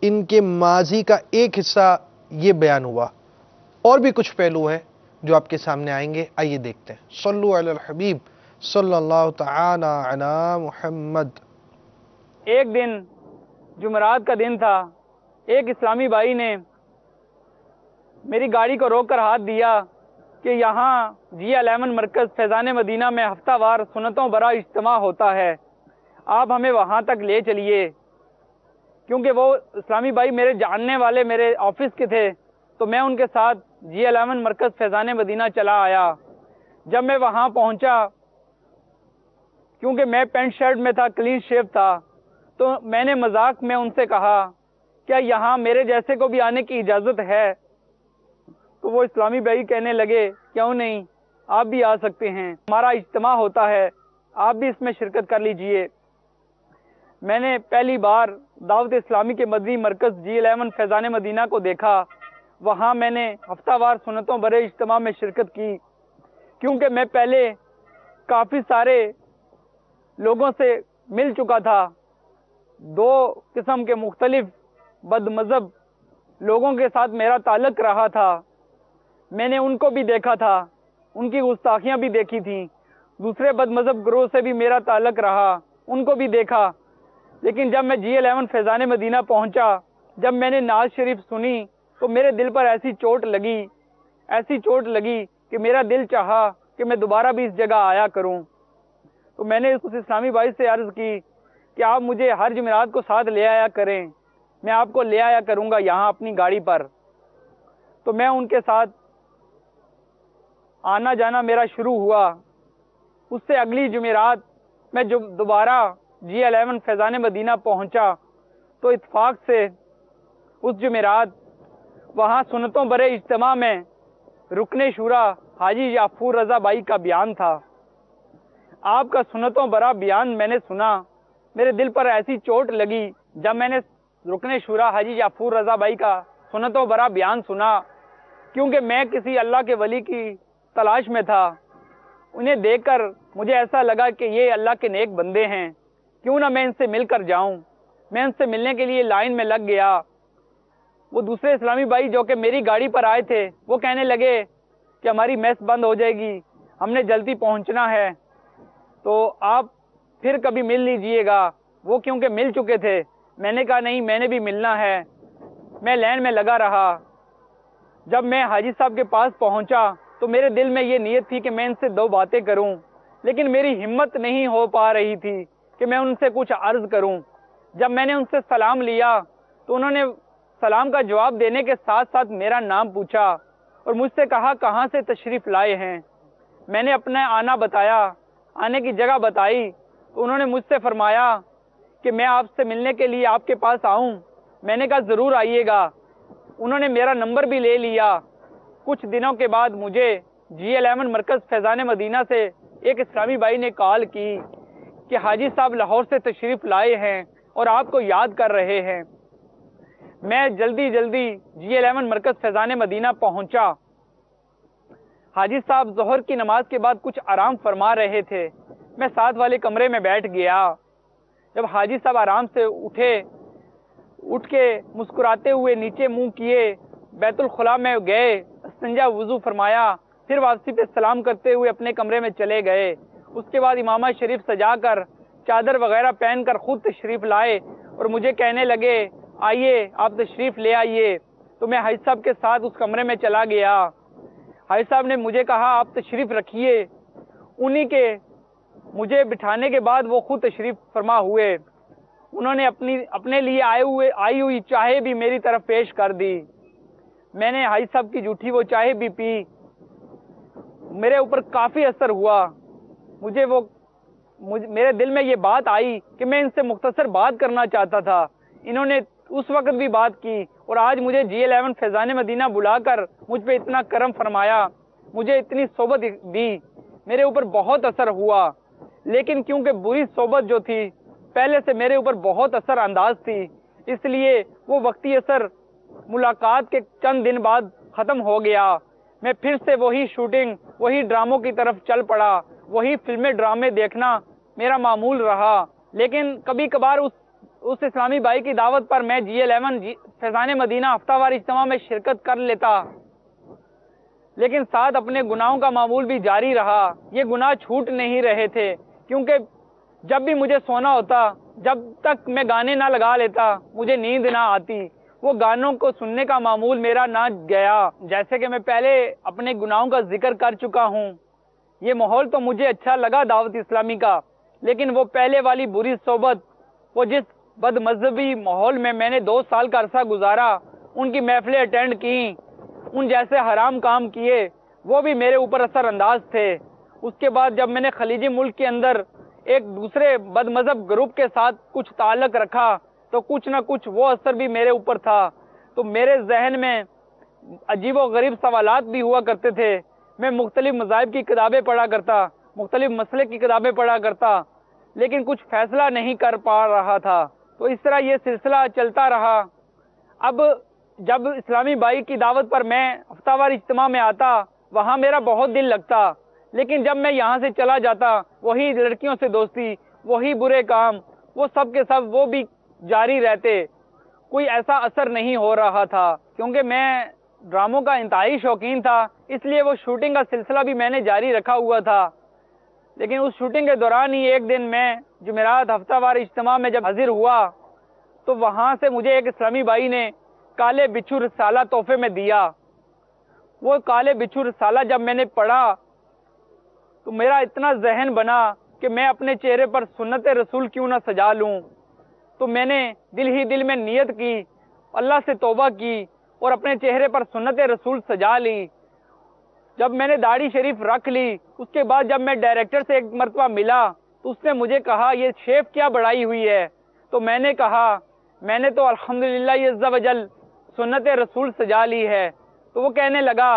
ان کے ماضی کا ایک حصہ یہ بیان ہوا، اور بھی کچھ پہلو ہیں جو آپ کے سامنے آئیں گے، آئیے دیکھتے ہیں۔ صلو علی الحبیب صلی اللہ تعالی علی محمد۔ ایک دن جمعرات کا دن تھا، ایک اسلامی بھائی نے میری گاڑی کو روک کر ہاتھ دیا کہ یہاں GL11 مرکز فیضان مدینہ میں ہفتہ وار سنتوں برا اجتماع ہوتا ہے، آپ ہمیں وہاں تک لے چلیے۔ کیونکہ وہ اسلامی بھائی میرے جاننے والے میرے آفس کے تھے، تو میں ان کے ساتھ GL11 مرکز فیضان مدینہ چلا آیا۔ جب میں وہاں پہنچا، کیونکہ میں پینٹ شرٹ میں تھا، کلین شیو تھا، تو میں نے مذاق میں ان سے کہا کیا یہاں میرے جیسے کو بھی آنے کی اجازت ہے؟ تو وہ اسلامی بھائی کہنے لگے کیوں نہیں، آپ بھی آ سکتے ہیں، ہمارا اجتماع ہوتا ہے، آپ بھی اس میں شرکت کر لیجئے۔ میں نے پہلی بار دعوت اسلامی کے مدنی مرکز GL11 فیضان مدینہ کو دیکھا، وہاں میں نے ہفتہ وار سنتوں برے اجتماع میں شرکت کی، کیونکہ میں پہلے کافی سارے لوگوں سے مل چکا تھا، دو قسم کے مختلف بد مذہب لوگوں کے ساتھ میرا تعلق رہا تھا، میں نے ان کو بھی دیکھا تھا، ان کی گستاخیاں بھی دیکھی تھیں، دوسرے بد مذہب گروہ سے بھی میرا تعلق رہا، ان کو بھی دیکھا۔ لیکن جب میں GL11 فیضان مدینہ پہنچا، جب میں نے نعت شریف سنی تو میرے دل پر ایسی چوٹ لگی کہ میرا دل چاہا کہ میں دوبارہ بھی اس جگہ آیا کروں۔ تو میں نے اس اسلامی بھائی سے عرض کی کہ آپ مجھے ہر جمعرات کو ساتھ لے آیا کریں، میں آپ کو لے آیا کروں گا یہاں اپنی گاڑی پر۔ تو میں ان کے ساتھ آنا جانا میرا شروع ہوا۔ اس سے اگلی جمعرات میں جو دوبارہ GL11 فیضان مدینہ پہنچا تو اتفاق سے اس جمعرات وہاں سنتوں برے اجتماع میں رکن شورا حاجی یعفور رضا بھائی کا بیان تھا۔ آپ کا سنتوں برا بیان میں نے سنا، میرے دل پر ایسی چوٹ لگی جب میں نے رکن شورا حاجی یعفور رضا بھائی کا سنتوں برا بیان سنا، کیونکہ میں کسی اللہ کے ولی کی تلاش میں تھا۔ انہیں دیکھ کر مجھے ایسا لگا کہ یہ اللہ کے نیک بندے ہیں، کیوں نہ میں ان سے مل کر جاؤں۔ میں ان سے ملنے کے لیے لائن میں لگ گیا۔ وہ دوسرے اسلامی بھائی جو کہ میری گاڑی پر آئے تھے، وہ کہنے لگے کہ ہماری میس بند ہو جائے گی، ہم نے جلدی پہنچنا ہے، تو آپ پھر کبھی مل لیجئے گا۔ وہ کیونکہ مل چکے تھے، میں نے کہا نہیں، میں نے بھی ملنا ہے۔ میں لائن میں لگا رہا۔ جب میں حاجی صاحب کے پاس پہنچا تو میرے دل میں یہ نیت تھی کہ میں ان سے دو باتیں کروں، لیکن میری ہمت نہیں ہو پا رہی تھی کہ میں ان سے کچھ عرض کروں۔ جب میں نے ان سے سلام لیا تو انہوں نے سلام کا جواب دینے کے ساتھ ساتھ میرا نام پوچھا اور مجھ سے کہا کہاں سے تشریف لائے ہیں۔ میں نے اپنا آنا بتایا، آنے کی جگہ بتائی، تو انہوں نے مجھ سے فرمایا کہ میں آپ سے ملنے کے لیے آپ کے پاس آؤں۔ میں نے کہا ضرور آئیے گا۔ انہوں نے میرا نمبر بھی لے لیا۔ کچھ دنوں کے بعد مجھے GL11 مرکز فیضان مدینہ سے ایک اسلامی بھائی نے کال کی کہ حاجی صاحب لاہور سے تشریف لائے ہیں اور آپ کو یاد کر رہے ہیں۔ میں جلدی GL11 مرکز فیضان مدینہ پہنچا۔ حاجی صاحب ظہر کی نماز کے بعد کچھ آرام فرما رہے تھے، میں ساتھ والے کمرے میں بیٹھ گیا۔ جب حاجی صاحب آرام سے اٹھ کے مسکراتے ہوئے نیچے منہ کیے، بیت الخلاء میں گئے، استنجا وضو فرمایا، پھر واپسی پہ سلام کرتے ہوئے اپنے کمرے میں چلے گئے۔ اس کے بعد امامہ شریف سجا کر، چادر وغیرہ پہن کر خود تشریف لائے اور مجھے کہنے لگے آئیے آپ تشریف لے آئیے۔ تو میں حاجی صاحب کے ساتھ اس کمرے میں چلا گیا۔ حاجی صاحب نے مجھے کہا آپ تشریف رکھیے۔ انہی کے مجھے بٹھانے کے بعد وہ خود تشریف فرما ہوئے۔ انہوں نے اپنے لیے آئی ہوئی چائے بھی میری طرف پیش کر دی۔ میں نے حاجی صاحب کی جھوٹی وہ چائے بھی پی۔ میرے اوپر کافی اثر ہوا۔ میرے دل میں یہ بات آئی کہ میں ان سے مختصر بات کرنا چاہتا تھا۔ انہوں نے اس وقت بھی بات کی اور آج مجھے GL11 فیضان مدینہ بلا کر مجھ پہ اتنا کرم فرمایا، مجھے اتنی صحبت دی، میرے اوپر بہت اثر ہوا۔ لیکن کیونکہ بری صحبت جو تھی پہلے سے میرے اوپر بہت اثر انداز تھی، اس لیے وہ وقتی اثر ملاقات کے چند دن بعد ختم ہو گیا۔ میں پھر سے وہی شوٹنگ، وہی ڈراموں کی طرف چل پڑا، وہی فلمیں ڈرامے دیکھنا میرا معمول رہا، لیکن کبھی کبھار اس اسلامی بھائی کی دعوت پر میں G11 فیضان مدینہ ہفتہ وار اجتماع میں شرکت کر لیتا، لیکن ساتھ اپنے گناہوں کا معمول بھی جاری رہا۔ یہ گناہ چھوٹ نہیں رہے تھے، کیونکہ جب بھی مجھے سونا ہوتا، جب تک میں گانے نہ لگا لیتا مجھے نیند نہ آتی، وہ گانوں کو سننے کا معمول میرا نہ گیا۔ جیسے کہ میں پہلے اپنے گناہوں کا ذکر کر چکا ہوں، یہ ماحول تو مجھے اچھا لگا دعوت اسلامی کا، لیکن وہ پہلے والی بری صحبت، وہ جس بد مذہبی ماحول میں نے 2 سال کا عرصہ گزارا، ان کی محفلیں اٹینڈ کی، ان جیسے حرام کام کیے، وہ بھی میرے اوپر اثر انداز تھے۔ اس کے بعد جب میں نے خلیجی ملک کے اندر ایک دوسرے بد مذہب گروپ کے ساتھ کچھ تعلق رکھا تو کچھ نہ کچھ وہ اثر بھی میرے اوپر تھا، تو میرے ذہن میں عجیب و غریب سوالات بھی ہوا کرتے تھے۔ میں مختلف مذاہب کی کتابیں پڑھا کرتا، مختلف مسئلے کی کتابیں پڑھا کرتا، لیکن کچھ فیصلہ نہیں کر پا رہا تھا۔ تو اس طرح یہ سلسلہ چلتا رہا۔ اب جب اسلامی بھائی کی دعوت پر میں ہفتہ وار اجتماع میں آتا، وہاں میرا بہت دل لگتا، لیکن جب میں یہاں سے چلا جاتا، وہی لڑکیوں سے دوستی، وہی برے کام، وہ سب کے سب وہ بھی جاری رہتے، کوئی ایسا اثر نہیں ہو رہا تھا۔ کیونکہ میں ڈراموں کا انتہائی شوقین تھا، اس لیے وہ شوٹنگ کا سلسلہ بھی میں نے جاری رکھا ہوا تھا۔ لیکن اس شوٹنگ کے دوران ہی ایک دن میں جمعرات ہفتہ وار اجتماع میں جب حاضر ہوا تو وہاں سے مجھے ایک اسلامی بھائی نے کالے بچھو رسالہ تحفے میں دیا۔ وہ کالے بچھو رسالہ جب میں نے پڑھا تو میرا اتنا ذہن بنا کہ میں اپنے چہرے پر سنت رسول کیوں نہ سجا لوں۔ تو میں نے دل ہی دل میں نیت کی، اللہ سے توبہ کی اور اپنے چہرے پر سنت رسول سجا لی۔ جب میں نے داڑھی شریف رکھ لی، اس کے بعد جب میں ڈائریکٹر سے ایک مرتبہ ملا تو اس نے مجھے کہا یہ شیف کیا بڑھائی ہوئی ہے؟ تو میں نے کہا میں نے تو الحمدللہ عز و جل سنت رسول سجا لی ہے۔ تو وہ کہنے لگا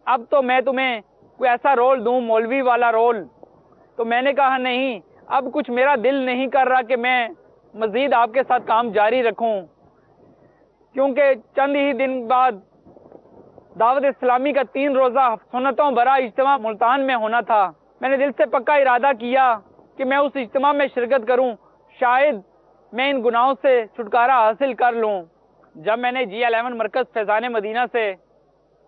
اب تو میں تمہیں کوئی ایسا رول دوں، مولوی والا رول۔ تو میں نے کہا نہیں، اب کچھ میرا دل نہیں کر رہا کہ میں مزید آپ کے ساتھ کام جاری رکھوں، کیونکہ چند ہی دن بعد دعوت اسلامی کا 3 روزہ سنتوں برا اجتماع ملتان میں ہونا تھا۔ میں نے دل سے پکا ارادہ کیا کہ میں اس اجتماع میں شرکت کروں، شاید میں ان گناہوں سے چھٹکارا حاصل کر لوں۔ جب میں نے G11 مرکز فیضان مدینہ سے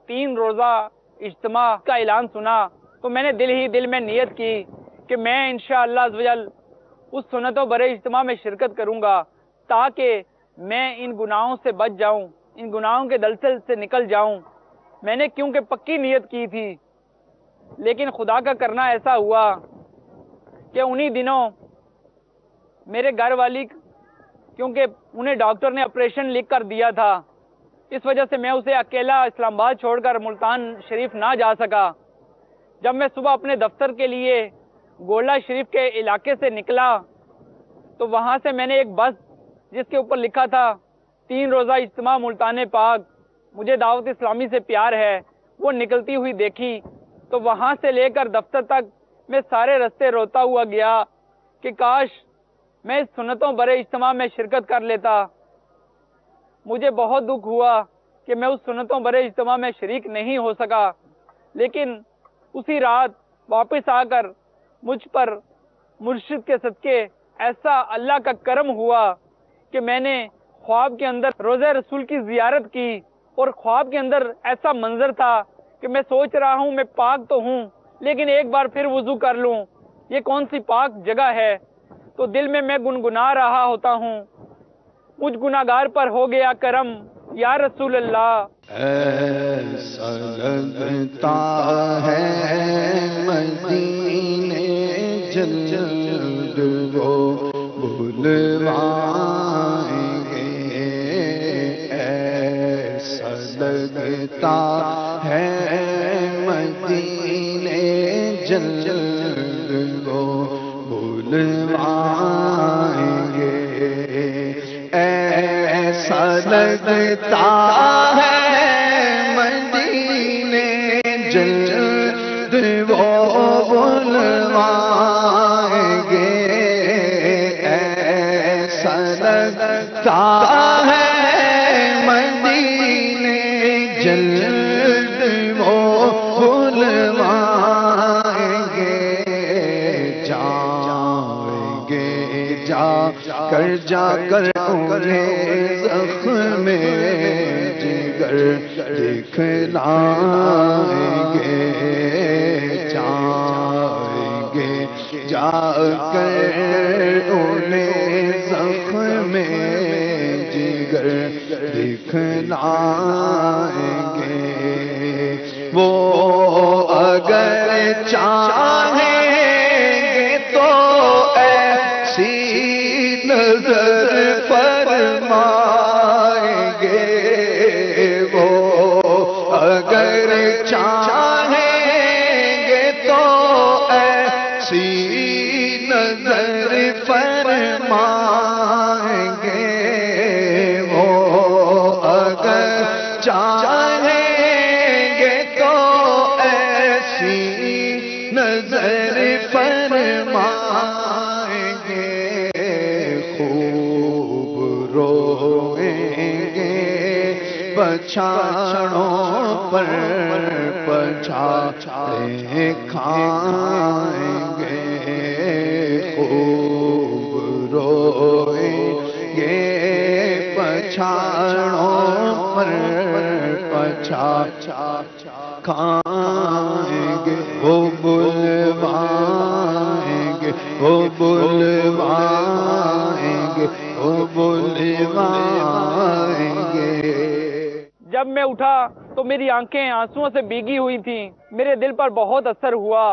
3 روزہ اجتماع کا اعلان سنا تو میں نے دل ہی دل میں نیت کی کہ میں انشاءاللہ عزوجل اس سنتوں برے اجتماع میں شرکت کروں گا، تاکہ میں ان گناہوں سے بچ جاؤں، ان گناہوں کے دلسل سے نکل جاؤں۔ میں نے کیونکہ پکی نیت کی تھی، لیکن خدا کا کرنا ایسا ہوا کہ انہی دنوں میرے گھر والی، کیونکہ انہیں ڈاکٹر نے آپریشن لکھ کر دیا تھا، اس وجہ سے میں اسے اکیلا اسلام آباد چھوڑ کر ملتان شریف نہ جا سکا۔ جب میں صبح اپنے دفتر کے لیے گولڈا شریف کے علاقے سے نکلا تو وہاں سے میں نے ایک بس جس کے اوپر لکھا تھا 3 روزہ اجتماع ملتان پاک، مجھے دعوت اسلامی سے پیار ہے، وہ نکلتی ہوئی دیکھی۔ تو وہاں سے لے کر دفتر تک میں سارے رستے روتا ہوا گیا کہ کاش میں اس سنتوں برے اجتماع میں شرکت کر لیتا۔ مجھے بہت دکھ ہوا کہ میں اس سنتوں برے اجتماع میں شریک نہیں ہو سکا، لیکن اسی رات واپس آ کر مجھ پر مرشد کے صدقے ایسا اللہ کا کرم ہوا کہ میں نے خواب کے اندر روضہ رسول کی زیارت کی، اور خواب کے اندر ایسا منظر تھا کہ میں سوچ رہا ہوں میں پاک تو ہوں، لیکن ایک بار پھر وضو کر لوں، یہ کون سی پاک جگہ ہے؟ تو دل میں گنگنا رہا ہوتا ہوں، مجھ گناہگار پر ہو گیا کرم یا رسول اللہ۔ ایسا لگتا ہے مدینے جلد وہ بلوائیں گے، ایسا لگتا ہے مدینے جلد وہ بلوائیں گے، ایسا لگتا ہے مدینے جلد وہ بلوائیں گے، ایسا لگتا ہے مدینے جلد وہ بلوائیں گے، جان جا کر انہیں زخم جگر دکھلائیں گے، جائیں گے جا کر انہیں زخم جگر دکھلائیں گے۔ وہ اگر چاہیں گے تو ایسی نظر فرمائیں گے، وہ اگر چاہیں گے تو ایسی نظر فرمائیں گے، وہ اگر چاہیں گے تو ایسی نظر فرمائیں گے، خوب روئیں گے پچھاڑوں پر پچھاڑے کھائیں گے، خوب روئیں گے پچھاڑوں پر پچھاڑے کھائیں گے، وہ بلوائیں گے، وہ بلوائیں گے، وہ بلوائیں گے۔ جب میں اٹھا تو میری آنکھیں آنسوؤں سے بھیگی ہوئی تھیں، میرے دل پر بہت اثر ہوا۔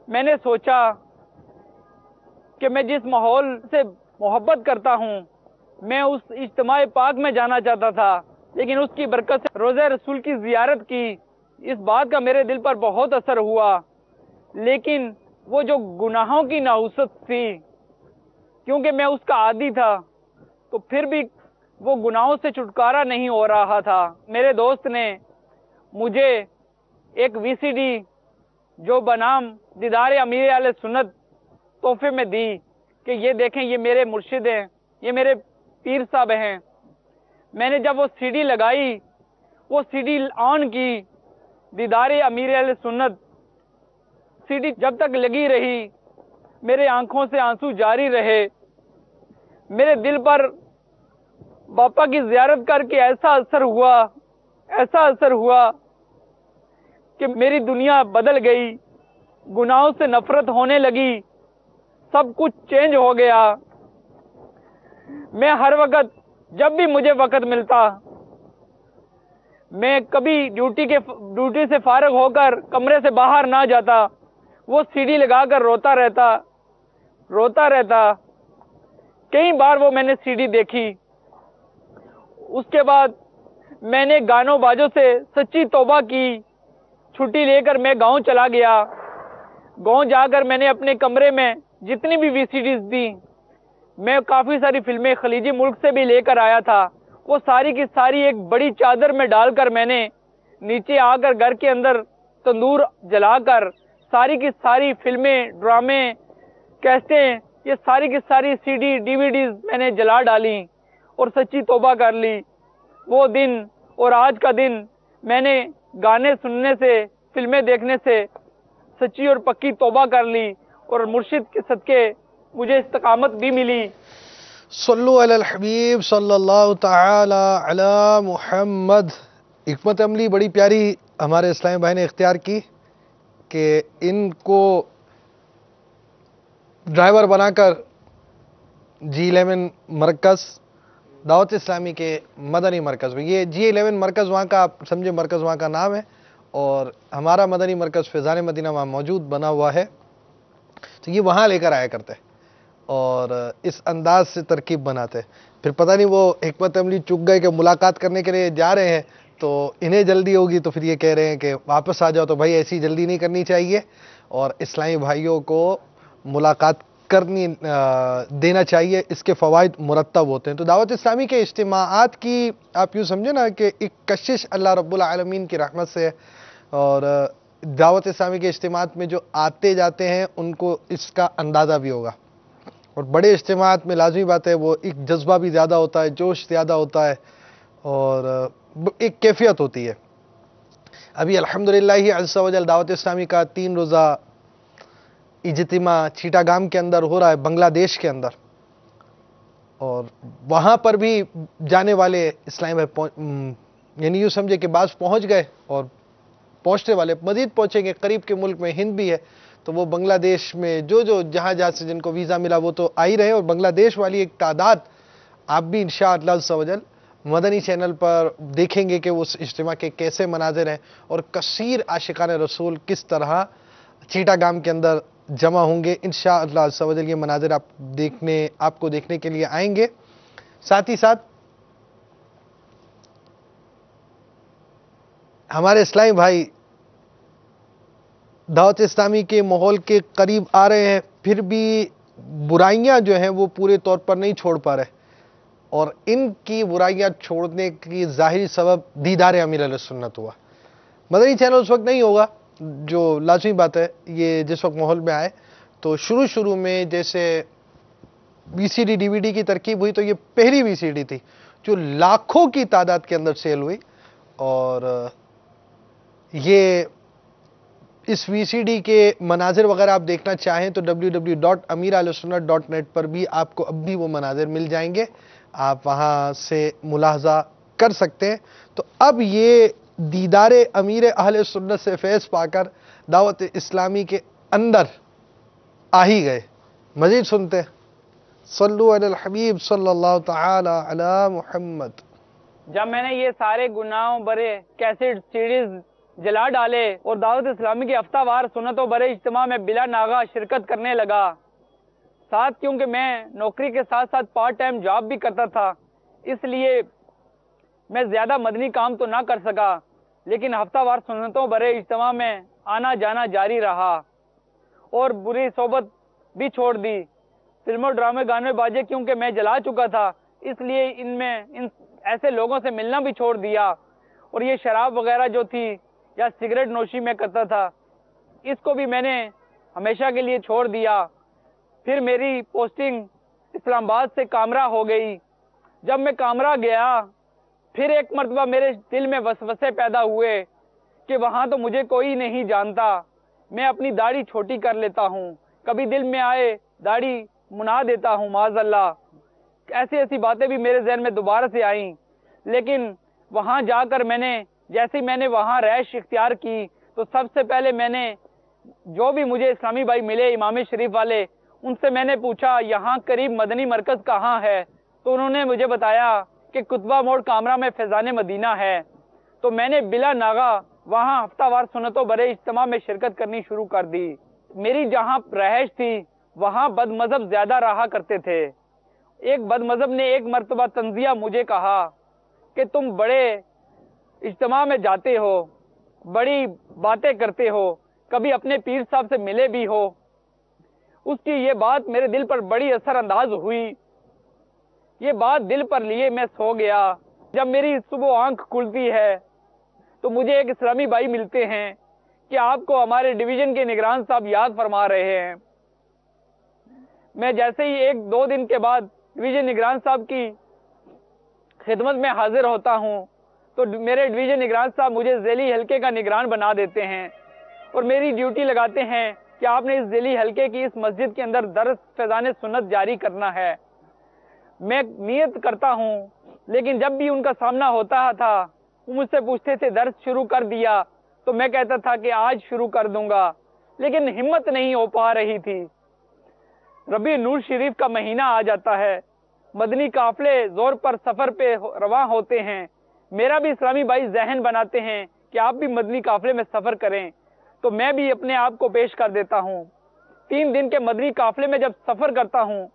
میں نے سوچا کہ میں جس ماحول سے محبت کرتا ہوں، میں اس اجتماع پاک میں جانا چاہتا تھا، لیکن اس کی برکت سے روضہ رسول کی زیارت کی، اس بات کا میرے دل پر بہت اثر ہوا۔ لیکن وہ جو گناہوں کی نحوست تھی، کیونکہ میں اس کا عادی تھا، تو پھر بھی وہ گناہوں سے چھٹکارا نہیں ہو رہا تھا۔ میرے دوست نے مجھے ایک وی سی ڈی جو بنام دیدار امیر اہل سنت تحفے میں دی کہ یہ دیکھیں، یہ میرے مرشد ہیں، یہ میرے پیر صاحب ہیں۔ میں نے جب وہ سی ڈی لگائی، وہ سی ڈی آن کی، دیدار امیر اہل سنت سی ڈی جب تک لگی رہی، میرے آنکھوں سے آنسو جاری رہے۔ میرے دل پر باپا کی زیارت کر کے ایسا اثر ہوا کہ میری دنیا بدل گئی، گناہوں سے نفرت ہونے لگی، سب کچھ چینج ہو گیا۔ میں ہر وقت جب بھی مجھے وقت ملتا، میں کبھی ڈیوٹی سے فارغ ہو کر کمرے سے باہر نہ جاتا، وہ سی ڈی لگا کر روتا رہتا۔ کئی بار وہ میں نے سی ڈی دیکھی۔ اس کے بعد میں نے گانوں باجوں سے سچی توبہ کی، چھٹی لے کر میں گاؤں چلا گیا۔ گاؤں جا کر میں نے اپنے کمرے میں جتنی بھی وی سی ڈیز دی، میں کافی ساری فلمیں خلیجی ملک سے بھی لے کر آیا تھا، وہ ساری کی ساری ایک بڑی چادر میں ڈال کر میں نے نیچے آ کر گھر کے اندر تندور جلا کر ساری کی ساری فلمیں، ڈرامے، کیسٹیں، یہ ساری کی ساری سی ڈی ڈی وی ڈیز میں نے جلا ڈالی اور سچی توبہ کر لی۔ وہ دن اور آج کا دن میں نے گانے سننے سے، فلمیں دیکھنے سے سچی اور پکی توبہ کر لی، اور مرشد کے صدقے مجھے استقامت بھی ملی۔ صلو علی الحبیب صلی اللہ تعالی علی محمد۔ حکمت عملی بڑی پیاری ہمارے اسلامی بھائی نے اختیار کی کہ ان کو ڈرائیور بنا کر G11 مرکز دعوت اسلامی کے مدنی مرکز میں، یہ G11 مرکز وہاں کا، آپ سمجھے مرکز وہاں کا نام ہے، اور ہمارا مدنی مرکز فیضان مدینہ وہاں موجود بنا ہوا ہے، تو یہ وہاں لے کر آیا کرتے اور اس انداز سے ترکیب بناتے۔ پھر پتہ نہیں وہ حکمت عملی چک گئے کہ ملاقات کرنے کے لیے جا رہے ہیں، تو انہیں جلدی ہوگی، تو پھر یہ کہہ رہے ہیں کہ واپس آ جاؤ، تو بھائی ایسی جلدی نہیں کرنی چاہیے، اور اسلامی بھائیوں کو ملاقات کرنی دینا چاہیے، اس کے فوائد مرتب ہوتے ہیں۔ تو دعوت اسلامی کے اجتماعات کی آپ یوں سمجھے نا کہ ایک کشش اللہ رب العالمین کی رحمت سے، اور دعوت اسلامی کے اجتماعات میں جو آتے جاتے ہیں ان کو اس کا اندازہ بھی ہوگا، اور بڑے اجتماعات میں لازمی بات ہے وہ ایک جذبہ بھی زیادہ ہوتا ہے، جوش زیادہ ہوتا ہے، اور ایک کیفیت ہوتی ہے۔ ابھی الحمدللہ عز و جل دعوت اسلامی کا 3 روزہ اجتماع چیٹا گام کے اندر ہو رہا ہے، بنگلہ دیش کے اندر، اور وہاں پر بھی جانے والے اسلامی بھائی یعنی یوں سمجھے کہ بعض پہنچ گئے اور پہنچنے والے مزید پہنچیں گے. قریب کے ملک میں ہند بھی ہے تو وہ بنگلہ دیش میں جو جہاں سے جن کو ویزا ملا وہ تو آ ہی رہے, اور بنگلہ دیش والی ایک تعداد آپ بھی انشاءاللہ عز و جل مدنی چینل پر دیکھیں گے کہ اس اجتماع کے کیسے مناظر ہیں اور کثیر عاشقان رسول کس طرح چیٹا گام کے اندر جمع ہوں گے. انشاءاللہ عز و جل یہ مناظر آپ کو دیکھنے کے لیے آئیں گے. ساتھ ہی ساتھ ہمارے اسلامی بھائی دعوت اسلامی کے ماحول کے قریب آ رہے ہیں, پھر بھی برائیاں جو ہیں وہ پورے طور پر نہیں چھوڑ پا رہے, اور ان کی برائیاں چھوڑنے کی ظاہری سبب دیدار امیر علیہ سنت ہوا. مدنی چینل اس وقت نہیں ہوگا, جو لازمی بات ہے. یہ جس وقت ماحول میں آئے تو شروع میں جیسے وی سی ڈی DVD کی ترکیب ہوئی تو یہ پہلی وی سی ڈی تھی جو لاکھوں کی تعداد کے اندر سیل ہوئی, اور یہ اس وی سی ڈی کے مناظر وغیرہ آپ دیکھنا چاہیں تو www.amirahlusunnat.net پر بھی آپ کو اب بھی وہ مناظر مل جائیں گے, آپ وہاں سے ملاحظہ کر سکتے ہیں. تو اب یہ دیدار امیر اہل سنت سے فیض پا کر دعوت اسلامی کے اندر آ ہی گئے. مزید سنتے ہیں. صلو علی الحبیب صلی اللہ تعالی علی محمد. جب میں نے یہ سارے گناہوں برے کیسٹ سیڈیز جلا ڈالے اور دعوت اسلامی کی ہفتہ وار سنتوں برے اجتماع میں بلا ناغہ شرکت کرنے لگا, ساتھ کیونکہ میں نوکری کے ساتھ ساتھ پارٹ ٹائم جاب بھی کرتا تھا, اس لیے میں زیادہ مدنی کام تو نہ کر سکا, لیکن ہفتہ وار سنتوں برے اجتماع میں آنا جانا جاری رہا اور بری صحبت بھی چھوڑ دی. فلموں ڈرامے گانے باجے کیونکہ میں جلا چکا تھا, اس لیے ان ایسے لوگوں سے ملنا بھی چھوڑ دیا, اور یہ شراب وغیرہ جو تھی یا سگریٹ نوشی میں کرتا تھا اس کو بھی میں نے ہمیشہ کے لیے چھوڑ دیا. پھر میری پوسٹنگ اسلام آباد سے کامرا ہو گئی. جب میں کامرا گیا پھر ایک مرتبہ میرے دل میں وسوسے پیدا ہوئے کہ وہاں تو مجھے کوئی نہیں جانتا, میں اپنی داڑھی چھوٹی کر لیتا ہوں, کبھی دل میں آئے داڑھی منا دیتا ہوں معاذ اللہ. ایسی باتیں بھی میرے ذہن میں دوبارہ سے آئیں. لیکن وہاں جا کر جیسے میں نے وہاں رہائش اختیار کی تو سب سے پہلے میں نے جو بھی مجھے اسلامی بھائی ملے امام شریف والے, ان سے میں نے پوچھا یہاں قریب مدنی مرکز کہاں ہے, تو انہوں نے مجھے بتایا کہ کتبہ موڑ کامرا میں فیضان مدینہ ہے. تو میں نے بلا ناغہ وہاں ہفتہ وار سنتوں برے اجتماع میں شرکت کرنی شروع کر دی. میری جہاں رہائش تھی وہاں بد مذہب زیادہ رہا کرتے تھے. ایک بد مذہب نے ایک مرتبہ تنزیہ مجھے کہا کہ تم بڑے اجتماع میں جاتے ہو, بڑی باتیں کرتے ہو, کبھی اپنے پیر صاحب سے ملے بھی ہو. اس کی یہ بات میرے دل پر بڑی اثر انداز ہوئی. یہ بات دل پر لیے میں سو گیا. جب میری صبح آنکھ کھلتی ہے تو مجھے ایک اسلامی بھائی ملتے ہیں کہ آپ کو ہمارے ڈویژن کے نگران صاحب یاد فرما رہے ہیں. میں جیسے ہی 1-2 دن کے بعد ڈویژن نگران صاحب کی خدمت میں حاضر ہوتا ہوں تو میرے ڈویژن نگران صاحب مجھے ذیلی حلقے کا نگران بنا دیتے ہیں اور میری ڈیوٹی لگاتے ہیں کہ آپ نے اس ذیلی حلقے کی اس مسجد کے اندر درس فیضان سنت جاری کرنا ہے. میں نیت کرتا ہوں, لیکن جب بھی ان کا سامنا ہوتا تھا وہ مجھ سے پوچھتے تھے درس شروع کر دیا, تو میں کہتا تھا کہ آج شروع کر دوں گا, لیکن ہمت نہیں ہو پا رہی تھی. ربیع نور شریف کا مہینہ آ جاتا ہے, مدنی قافلے زور پر سفر پہ رواں ہوتے ہیں. میرا بھی اسلامی بھائی ذہن بناتے ہیں کہ آپ بھی مدنی قافلے میں سفر کریں, تو میں بھی اپنے آپ کو پیش کر دیتا ہوں. 3 دن کے مدنی قافلے میں جب سفر کرتا ہوں,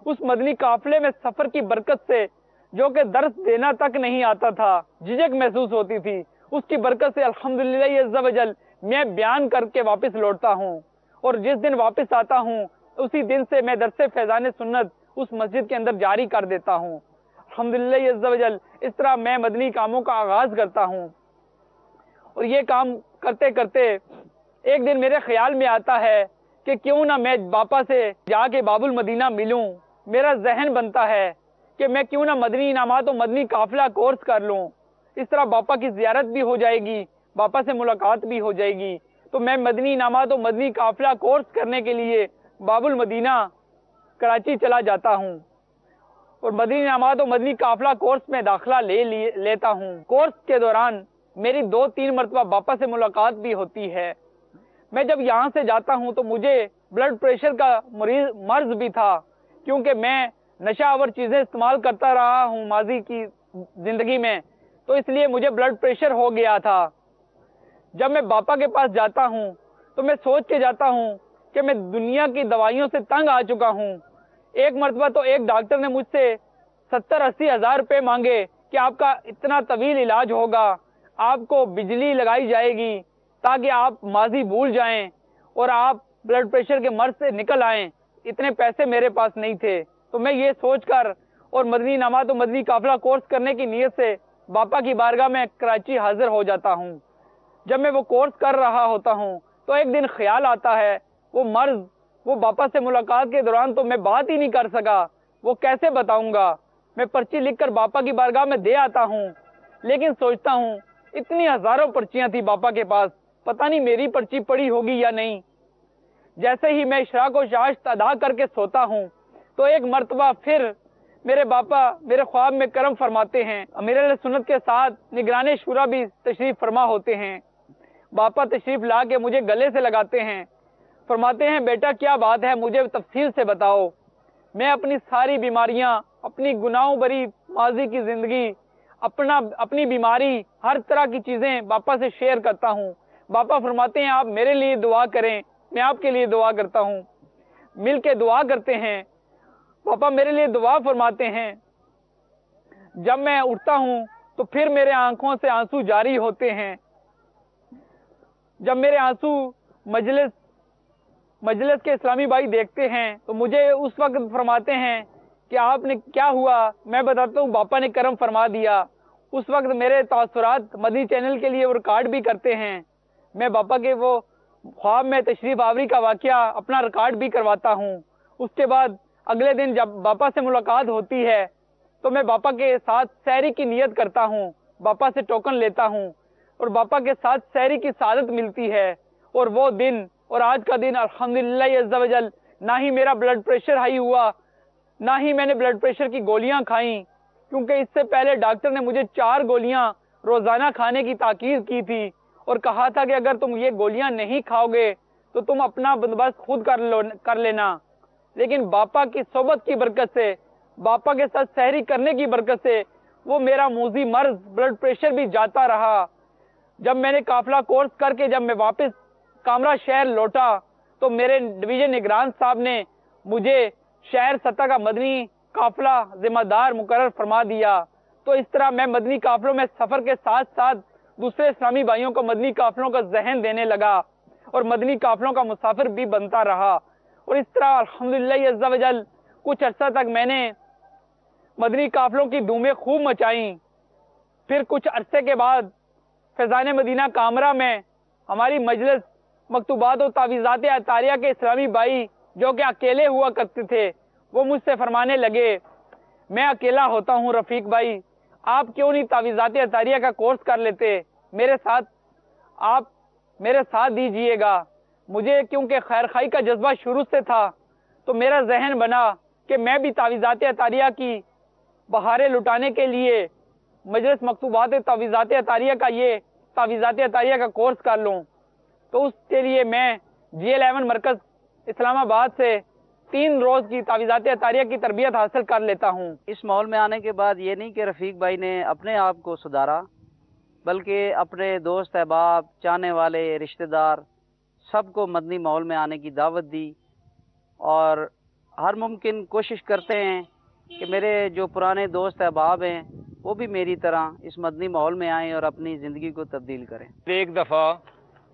اس مدنی قافلے میں سفر کی برکت سے جو کہ درس دینا تک نہیں آتا تھا, جھجک محسوس ہوتی تھی, اس کی برکت سے الحمدللہ عز و جل میں بیان کر کے واپس لوٹتا ہوں. اور جس دن واپس آتا ہوں اسی دن سے میں درس فیضان سنت اس مسجد کے اندر جاری کر دیتا ہوں. الحمدللہ عز و جل اس طرح میں مدنی کاموں کا آغاز کرتا ہوں. اور یہ کام کرتے کرتے ایک دن میرے خیال میں آتا ہے کہ کیوں نہ میں باپا سے جا کے باب المدینہ ملوں. میرا ذہن بنتا ہے کہ میں کیوں نہ مدنی انعامات و مدنی قافلہ کورس کر لوں. اس طرح باپا کی زیارت بھی ہو جائے گی, باپا سے ملاقات بھی ہو جائے گی. تو میں مدنی انعامات و مدنی قافلہ کورس کرنے کے لیے باب المدینہ کراچی چلا جاتا ہوں. اور مدنی انعامات و مدنی قافلہ کورس میں داخلہ لیتا ہوں۔ کورس کے دوران میری 2-3 مرتبہ باپا سے ملاقات بھی ہوتی ہے۔ میں جب یہاں سے جاتا ہوں تو مجھے بلڈ پریشر کا مرض بھی تھا، کیونکہ میں نشہ آور چیزیں استعمال کرتا رہا ہوں ماضی کی زندگی میں، تو اس لیے مجھے بلڈ پریشر ہو گیا تھا۔ جب میں باپا کے پاس جاتا ہوں تو میں سوچ کے جاتا ہوں کہ میں دنیا کی دوائیوں سے تنگ آ چکا ہوں۔ ایک مرتبہ تو ایک ڈاکٹر نے مجھ سے 70-80 ہزار روپے مانگے کہ آپ کا اتنا طویل علاج ہوگا، آپ کو بجلی لگائی جائے گی تاکہ آپ ماضی بھول جائیں اور آپ بلڈ پریشر کے مرض سے نکل آئیں۔ اتنے پیسے میرے پاس نہیں تھے، تو میں یہ سوچ کر اور مدنی انعامات و مدنی قافلہ کورس کرنے کی نیت سے باپا کی بارگاہ میں کراچی حاضر ہو جاتا ہوں۔ جب میں وہ کورس کر رہا ہوتا ہوں تو ایک دن خیال آتا ہے وہ مرض، وہ باپا سے ملاقات کے دوران تو میں بات ہی نہیں کر سکا، وہ کیسے بتاؤں گا۔ میں پرچی لکھ کر باپا کی بارگاہ میں دے آتا ہوں، لیکن سوچتا ہوں اتنی ہزاروں پرچیاں تھی باپا کے پاس، پتہ نہیں میری پرچی پڑی ہوگی یا نہیں۔ جیسے ہی میں اشراق و شاشت ادا کر کے سوتا ہوں تو ایک مرتبہ پھر میرے باپا میرے خواب میں کرم فرماتے ہیں۔ امیر اہل سنت کے ساتھ نگران شورا بھی تشریف فرما ہوتے ہیں۔ باپا تشریف لا کے مجھے گلے سے لگاتے ہیں، فرماتے ہیں بیٹا کیا بات ہے، مجھے تفصیل سے بتاؤ۔ میں اپنی ساری بیماریاں، اپنی گناہوں بری ماضی کی زندگی، اپنی بیماری، ہر طرح کی چیزیں باپا سے شیئر کرتا ہوں۔ باپا فرماتے ہیں آپ میرے لیے دعا کریں، میں آپ کے لیے دعا کرتا ہوں۔ مل کے دعا کرتے ہیں، باپا میرے لیے دعا فرماتے ہیں۔ جب میں اٹھتا ہوں تو پھر میرے آنکھوں سے آنسو جاری ہوتے ہیں۔ جب میرے آنسو مجلس کے اسلامی بھائی دیکھتے ہیں تو مجھے اس وقت فرماتے ہیں کہ آپ نے کیا ہوا، میں بتاتا ہوں باپا نے کرم فرما دیا۔ اس وقت میرے تاثرات مدنی چینل کے لیے وہ ریکارڈ بھی کرتے ہیں۔ میں باپا کے وہ خواب میں تشریف آوری کا واقعہ اپنا ریکارڈ بھی کرواتا ہوں۔ اس کے بعد اگلے دن جب باپا سے ملاقات ہوتی ہے تو میں باپا کے ساتھ سحری کی نیت کرتا ہوں، باپا سے ٹوکن لیتا ہوں اور باپا کے ساتھ سحری کی سعادت ملتی ہے۔ اور وہ دن اور آج کا دن الحمدللہ عز و جل، نہ ہی میرا بلڈ پریشر ہائی ہوا، نہ ہی میں نے بلڈ پریشر کی گولیاں کھائیں، کیونکہ اس سے پہلے ڈاکٹر نے مجھے 4 گولیاں روزانہ کھانے کی تاکید کی تھی اور کہا تھا کہ اگر تم یہ گولیاں نہیں کھاؤ گے تو تم اپنا بندوبست خود کر لینا۔ لیکن باپا کی صحبت کی برکت سے، باپا کے ساتھ سحری کرنے کی برکت سے وہ میرا موذی مرض بلڈ پریشر بھی جاتا رہا۔ جب میں نے قافلہ کورس کر کے جب میں واپس کامرا شہر لوٹا تو میرے ڈویژن نگران صاحب نے مجھے شہر سطح کا مدنی قافلہ ذمہ دار مقرر فرما دیا۔ تو اس طرح میں مدنی قافلوں میں سفر کے ساتھ ساتھ دوسرے اسلامی بھائیوں کو مدنی قافلوں کا ذہن دینے لگا اور مدنی قافلوں کا مسافر بھی بنتا رہا۔ اور اس طرح الحمدللہ عز و جل کچھ عرصہ تک میں نے مدنی قافلوں کی دھومیں خوب مچائیں۔ پھر کچھ عرصے کے بعد فیضان مدینہ کامرہ میں ہماری مجلس مکتوبات و تعویذات عطاریہ کے اسلامی بھائی جو کہ اکیلے ہوا کرتے تھے، وہ مجھ سے فرمانے لگے میں اکیلا ہوتا ہوں رفیق بھائی، آپ کیوں نہیں تعویذات عطاریہ کا کورس کر لیتے، آپ میرے ساتھ دیجئے گا۔ مجھے کیونکہ خیر خائی کا جذبہ شروع سے تھا تو میرا ذہن بنا کہ میں بھی تعویذات عطاریہ کی بہاریں لٹانے کے لیے مجلس مکتوبات تعویذات عطاریہ کا یہ تعویذات عطاریہ کا کورس کر لوں۔ تو اس کے لیے میں G11 مرکز اسلام آباد سے 3 روز کی تعویذات عطاریہ کی تربیت حاصل کر لیتا ہوں۔ اس ماحول میں آنے کے بعد یہ نہیں کہ رفیق بھائی نے اپنے آپ کو سدھارا، بلکہ اپنے دوست احباب، چاہنے والے، رشتہ دار سب کو مدنی ماحول میں آنے کی دعوت دی اور ہر ممکن کوشش کرتے ہیں کہ میرے جو پرانے دوست احباب ہیں وہ بھی میری طرح اس مدنی ماحول میں آئیں اور اپنی زندگی کو تبدیل کریں۔ ایک دفعہ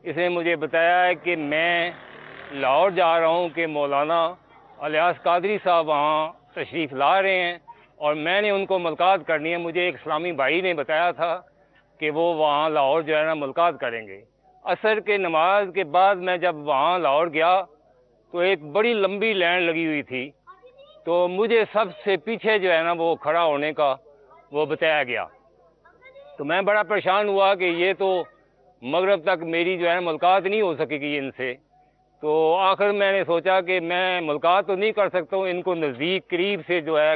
اس نے مجھے بتایا ہے کہ میں لاہور جا رہا ہوں کہ مولانا الیاس قادری صاحب وہاں تشریف لا رہے ہیں اور میں نے ان کو ملاقات کرنی ہے۔ مجھے ایک اسلامی بھائی نے بتایا تھا کہ وہ وہاں لاہور جو ہے نا ملاقات کریں گے۔ عصر کے نماز کے بعد میں جب وہاں لاہور گیا تو ایک بڑی لمبی لائن لگی ہوئی تھی، تو مجھے سب سے پیچھے جو ہے نا وہ کھڑا ہونے کا وہ بتایا گیا۔ تو میں بڑا پریشان ہوا کہ یہ تو مغرب تک میری جو ہے ملاقات نہیں ہو سکے گی ان سے۔ تو آخر میں نے سوچا کہ میں ملاقات تو نہیں کر سکتا ہوں، ان کو نزدیک قریب سے جو ہے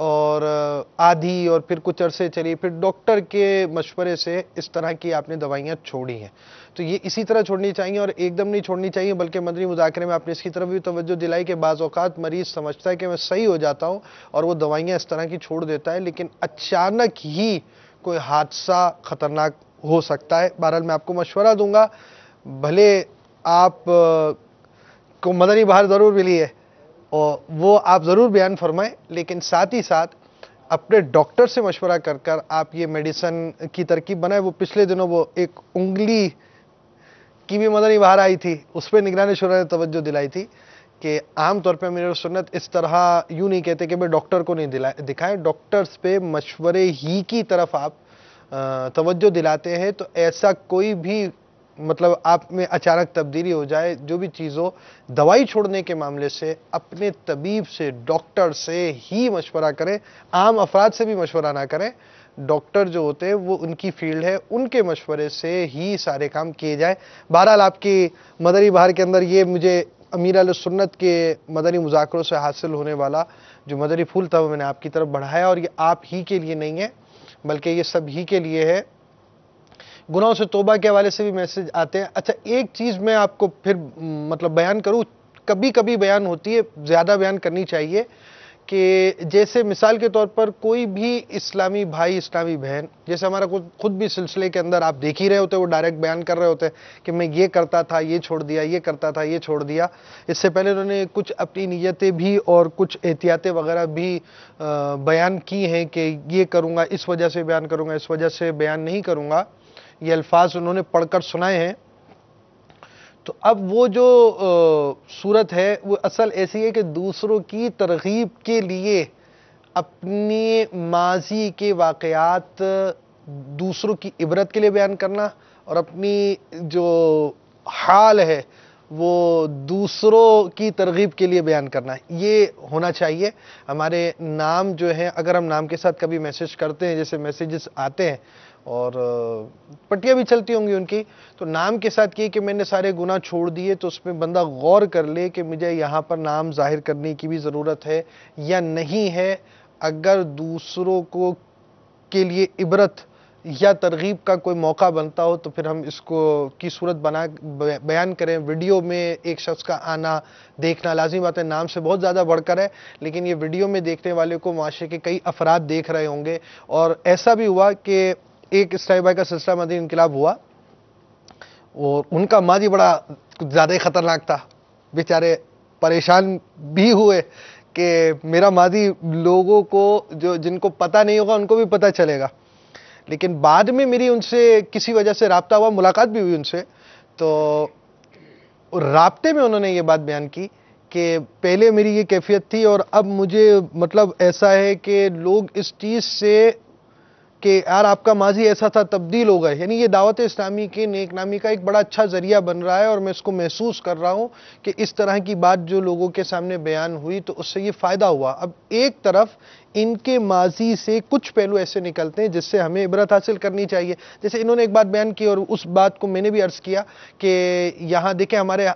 اور آدھی اور پھر کچھ عرصے چلی، پھر ڈاکٹر کے مشورے سے اس طرح کی آپ نے دوائیاں چھوڑی ہیں، تو یہ اسی طرح چھوڑنی چاہیے اور ایک دم نہیں چھوڑنی چاہیے، بلکہ مدنی مذاکرے میں آپ نے اس کی طرف بھی توجہ دلائی کہ بعض اوقات مریض سمجھتا ہے کہ میں صحیح ہو جاتا ہوں اور وہ دوائیاں اس طرح کی چھوڑ دیتا ہے، لیکن اچانک ہی کوئی حادثہ خطرناک ہو سکتا ہے۔ بہرحال میں آپ کو مشورہ دوں گا، بھلے آپ کو مدنی بہار ضرور ملی ہے اور وہ آپ ضرور بیان فرمائیں، لیکن ساتھ ہی ساتھ اپنے ڈاکٹر سے مشورہ کر کر آپ یہ میڈیسن کی ترکیب بنائیں۔ وہ پچھلے دنوں وہ ایک انگلی کی بھی مدنی بہار آئی تھی، اس پہ نگران شورا نے توجہ دلائی تھی کہ عام طور پہ امیر سنت اس طرح یوں نہیں کہتے کہ بھئی ڈاکٹر کو نہیں دکھائیں، ڈاکٹرز پہ مشورے ہی کی طرف آپ توجہ دلاتے ہیں، تو ایسا کوئی بھی مطلب آپ میں اچانک تبدیلی ہو جائے، جو بھی چیز ہو، دوائی چھوڑنے کے معاملے سے اپنے طبیب سے، ڈاکٹر سے ہی مشورہ کریں، عام افراد سے بھی مشورہ نہ کریں۔ ڈاکٹر جو ہوتے ہیں وہ ان کی فیلڈ ہے، ان کے مشورے سے ہی سارے کام کیے جائیں۔ بہرحال آپ کی مدنی بہار کے اندر یہ مجھے امیر علیہ سنت کے مدنی مذاکروں سے حاصل ہونے والا جو مدنی پھول تھا وہ میں نے آپ کی طرف بڑھایا، اور یہ آپ ہی کے لیے نہیں ہے بلکہ یہ سب ہی کے لیے ہے۔ گناہوں سے توبہ کے حوالے سے بھی میسج آتے ہیں۔ اچھا ایک چیز میں آپ کو پھر مطلب بیان کروں، کبھی کبھی بیان ہوتی ہے، زیادہ بیان کرنی چاہیے، کہ جیسے مثال کے طور پر کوئی بھی اسلامی بھائی، اسلامی بہن، جیسے ہمارا خود بھی سلسلے کے اندر آپ دیکھ ہی رہے ہوتے، وہ ڈائریکٹ بیان کر رہے ہوتے کہ میں یہ کرتا تھا، یہ چھوڑ دیا، یہ کرتا تھا، یہ چھوڑ دیا۔ اس سے پہلے انہوں نے کچھ اپنی نیتیں بھی اور کچھ احتیاطیں وغیرہ بھی بیان کی ہیں کہ یہ کروں گا، اس وجہ سے بیان کروں گا، اس وجہ سے بیان نہیں کروں گا، یہ الفاظ انہوں نے پڑھ کر سنائے ہیں۔ تو اب وہ جو صورت ہے وہ اصل ایسی ہے کہ دوسروں کی ترغیب کے لیے اپنی ماضی کے واقعات دوسروں کی عبرت کے لیے بیان کرنا، اور اپنی جو حال ہے وہ دوسروں کی ترغیب کے لیے بیان کرنا، یہ ہونا چاہیے۔ ہمارے نام جو ہیں، اگر ہم نام کے ساتھ کبھی میسج کرتے ہیں، جیسے میسیجز آتے ہیں اور پٹیاں بھی چلتی ہوں گی ان کی، تو نام کے ساتھ یہ کہ میں نے سارے گناہ چھوڑ دیے، تو اس میں بندہ غور کر لے کہ مجھے یہاں پر نام ظاہر کرنے کی بھی ضرورت ہے یا نہیں ہے۔ اگر دوسروں کو کے لیے عبرت یا ترغیب کا کوئی موقع بنتا ہو تو پھر ہم اس کو کی صورت بنا بیان کریں۔ ویڈیو میں ایک شخص کا آنا دیکھنا لازمی بات ہے، نام سے بہت زیادہ بڑھ کر ہے، لیکن یہ ویڈیو میں دیکھنے والے کو معاشرے کے کئی افراد دیکھ رہے ہوں گے۔ اور ایسا بھی ہوا کہ ایک اسلامی بھائی کا سلسلہ مدنی انقلاب ہوا اور ان کا ماضی بڑا زیادہ ہی خطرناک تھا، بیچارے پریشان بھی ہوئے کہ میرا ماضی لوگوں کو جن کو پتہ نہیں ہوگا ان کو بھی پتہ چلے گا۔ لیکن بعد میں میری ان سے کسی وجہ سے رابطہ ہوا، ملاقات بھی ہوئی ان سے، تو رابطے میں انہوں نے یہ بات بیان کی کہ پہلے میری یہ کیفیت تھی اور اب مجھے مطلب ایسا ہے کہ لوگ اس چیز سے کہ یار آپ کا ماضی ایسا تھا تبدیل ہو گئے، یعنی یہ دعوت اسلامی کے نیک نامی کا ایک بڑا اچھا ذریعہ بن رہا ہے، اور میں اس کو محسوس کر رہا ہوں کہ اس طرح کی بات جو لوگوں کے سامنے بیان ہوئی تو اس سے یہ فائدہ ہوا۔ اب ایک طرف ان کے ماضی سے کچھ پہلو ایسے نکلتے ہیں جس سے ہمیں عبرت حاصل کرنی چاہیے۔ جیسے انہوں نے ایک بات بیان کی اور اس بات کو میں نے بھی عرض کیا کہ یہاں دیکھیں ہمارے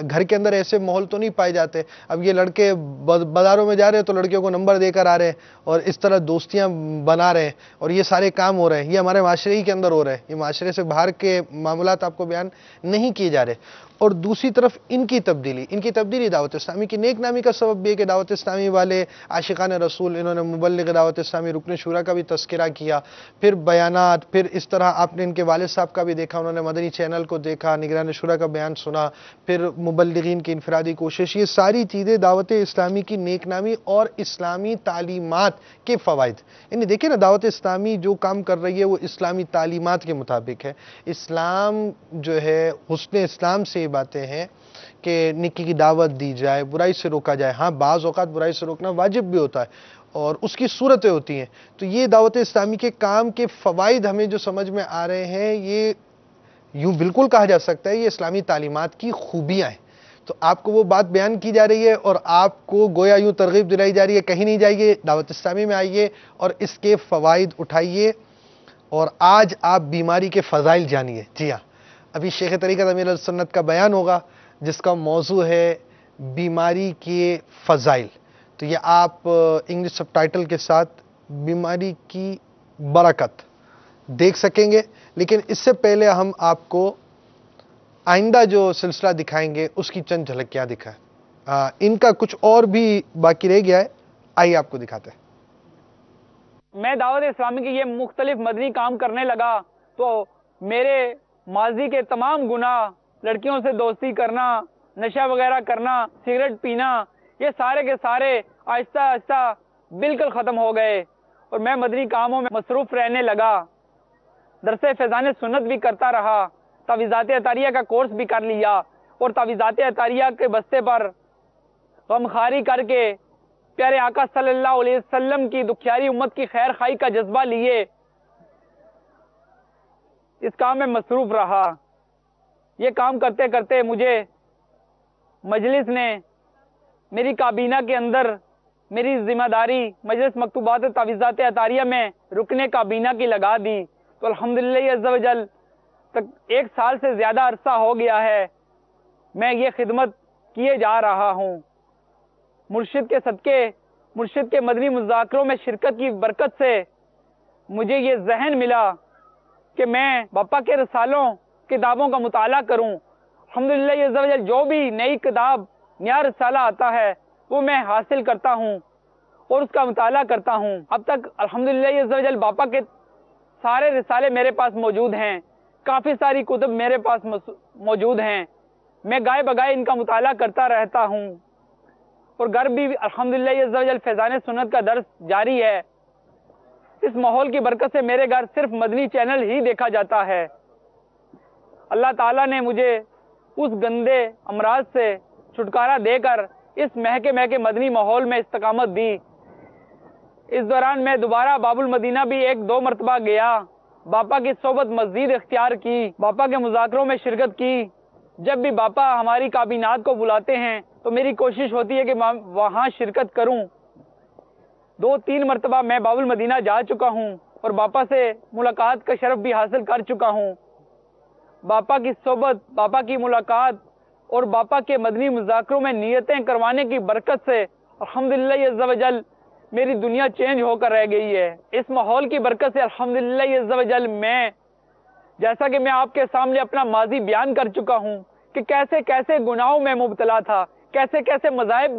گھر کے اندر ایسے ماحول تو نہیں پائے جاتے۔ اب یہ لڑکے بازاروں میں جا رہے ہیں تو لڑکیوں کو نمبر دے کر آ رہے ہیں اور اس طرح دوستیاں بنا رہے ہیں اور یہ سارے کام ہو رہے ہیں، یہ ہمارے معاشرے ہی کے اندر ہو رہے ہیں، یہ معاشرے سے باہر کے معاملات آپ کو بیان نہیں کیے جا رہے۔ اور دوسری طرف ان کی تبدیلی دعوت اسلامی کی نیک نامی کا سبب بھی ہے کہ دعوت اسلامی والے عاشقان رسول، انہوں نے مبلغ دعوت اسلامی رکن شورا کا بھی تذکرہ کیا، پھر بیانات، پھر اس طرح آپ نے ان کے والد صاحب کا بھی دیکھا، انہوں نے مدنی چینل کو دیکھا، نگران شورا کا بیان سنا، پھر مبلغین کی انفرادی کوشش، یہ ساری چیزیں دعوت اسلامی کی نیک نامی اور اسلامی تعلیمات کے فوائد۔ یعنی دیکھیں نا، دعوت اسلامی جو کام کر رہی ہے وہ اسلامی تعلیمات کے مطابق ہے۔ اسلام جو ہے، حسن اسلام سے یہ باتیں ہیں کہ نیکی کی دعوت دی جائے، برائی سے روکا جائے۔ ہاں بعض اوقات برائی سے روکنا واجب بھی ہوتا ہے اور اس کی صورتیں ہوتی ہیں، تو یہ دعوت اسلامی کے کام کے فوائد ہمیں جو سمجھ میں آ رہے ہیں، یہ یوں بالکل کہا جا سکتا ہے یہ اسلامی تعلیمات کی خوبیاں ہیں۔ تو آپ کو وہ بات بیان کی جا رہی ہے اور آپ کو گویا یوں ترغیب دلائی جا رہی ہے، کہیں نہیں جائیے، دعوت اسلامی میں آئیے اور اس کے فوائد اٹھائیے اور آج آپ بیماری کے فضائل جانیے۔ جی ہاں، ابھی شیخ طریقت امیر السنت کا بیان ہوگا جس کا موضوع ہے بیماری کے فضائل۔ تو یہ آپ انگلش سب ٹائٹل کے ساتھ بیماری کی برکت دیکھ سکیں گے. لیکن اس سے پہلے ہم آپ کو آئندہ جو سلسلہ دکھائیں گے اس کی چند جھلکیاں دکھائیں. ان کا کچھ اور بھی باقی رہ گیا ہے، آئیے آپ کو دکھاتے ہیں. میں دعوت اسلامی کی یہ مختلف مدنی کام کرنے لگا تو میرے ماضی کے تمام گناہ، لڑکیوں سے دوستی کرنا، نشہ وغیرہ کرنا، سگریٹ پینا، یہ سارے کے سارے آہستہ آہستہ بالکل ختم ہو گئے اور میں مدنی کاموں میں مصروف رہنے لگا. درس فیضان سنت بھی کرتا رہا، تعویذات عطاریہ کا کورس بھی کر لیا اور تعویذات عطاریہ کے بستے پر غمخواری کر کے پیارے آقا صلی اللہ علیہ وسلم کی دکھیاری امت کی خیر خواہی کا جذبہ لیے اس کام میں مصروف رہا. یہ کام کرتے کرتے مجھے مجلس نے میری کابینہ کے اندر میری ذمہ داری مجلس مکتوبات تعویذات عطاریہ میں رکنے کابینہ کی لگا دی. تو الحمدللہ عز و جل تک 1 سال سے زیادہ عرصہ ہو گیا ہے میں یہ خدمت کیے جا رہا ہوں. مرشد کے صدقے، مرشد کے مدنی مذاکروں میں شرکت کی برکت سے مجھے یہ ذہن ملا کہ میں باپا کے رسالوں کتابوں کا مطالعہ کروں. الحمدللہ عز و جل جو بھی نئی کتاب، نیا رسالہ آتا ہے وہ میں حاصل کرتا ہوں اور اس کا مطالعہ کرتا ہوں. اب تک الحمدللہ عز و جل باپا کے سارے رسالے میرے پاس موجود ہیں، کافی ساری کتب میرے پاس موجود ہیں. میں گائے بگائے ان کا مطالعہ کرتا رہتا ہوں اور گھر بھی الحمدللہ عز و جل فیضان سنت کا درس جاری ہے. اس ماحول کی برکت سے میرے گھر صرف مدنی چینل ہی دیکھا جاتا ہے. اللہ تعالیٰ نے مجھے اس گندے امراض سے چھٹکارا دے کر اس مہکے مدنی ماحول میں استقامت دی. اس دوران میں دوبارہ باب المدینہ بھی 1-2 مرتبہ گیا، باپا کی صحبت مزید اختیار کی، باپا کے مذاکروں میں شرکت کی. جب بھی باپا ہماری کابینات کو بلاتے ہیں تو میری کوشش ہوتی ہے کہ وہاں شرکت کروں. 2-3 مرتبہ میں باب المدینہ جا چکا ہوں اور باپا سے ملاقات کا شرف بھی حاصل کر چکا ہوں. باپا کی صحبت، باپا کی ملاقات اور باپا کے مدنی مذاکروں میں نیتیں کروانے کی برکت سے الحمدللہ عز و جل میری دنیا چینج ہو کر رہ گئی ہے. اس ماحول کی برکت سے الحمدللہ عز و جل میں، جیسا کہ میں آپ کے سامنے اپنا ماضی بیان کر چکا ہوں کہ کیسے کیسے گناہوں میں مبتلا تھا، کیسے کیسے مذاہب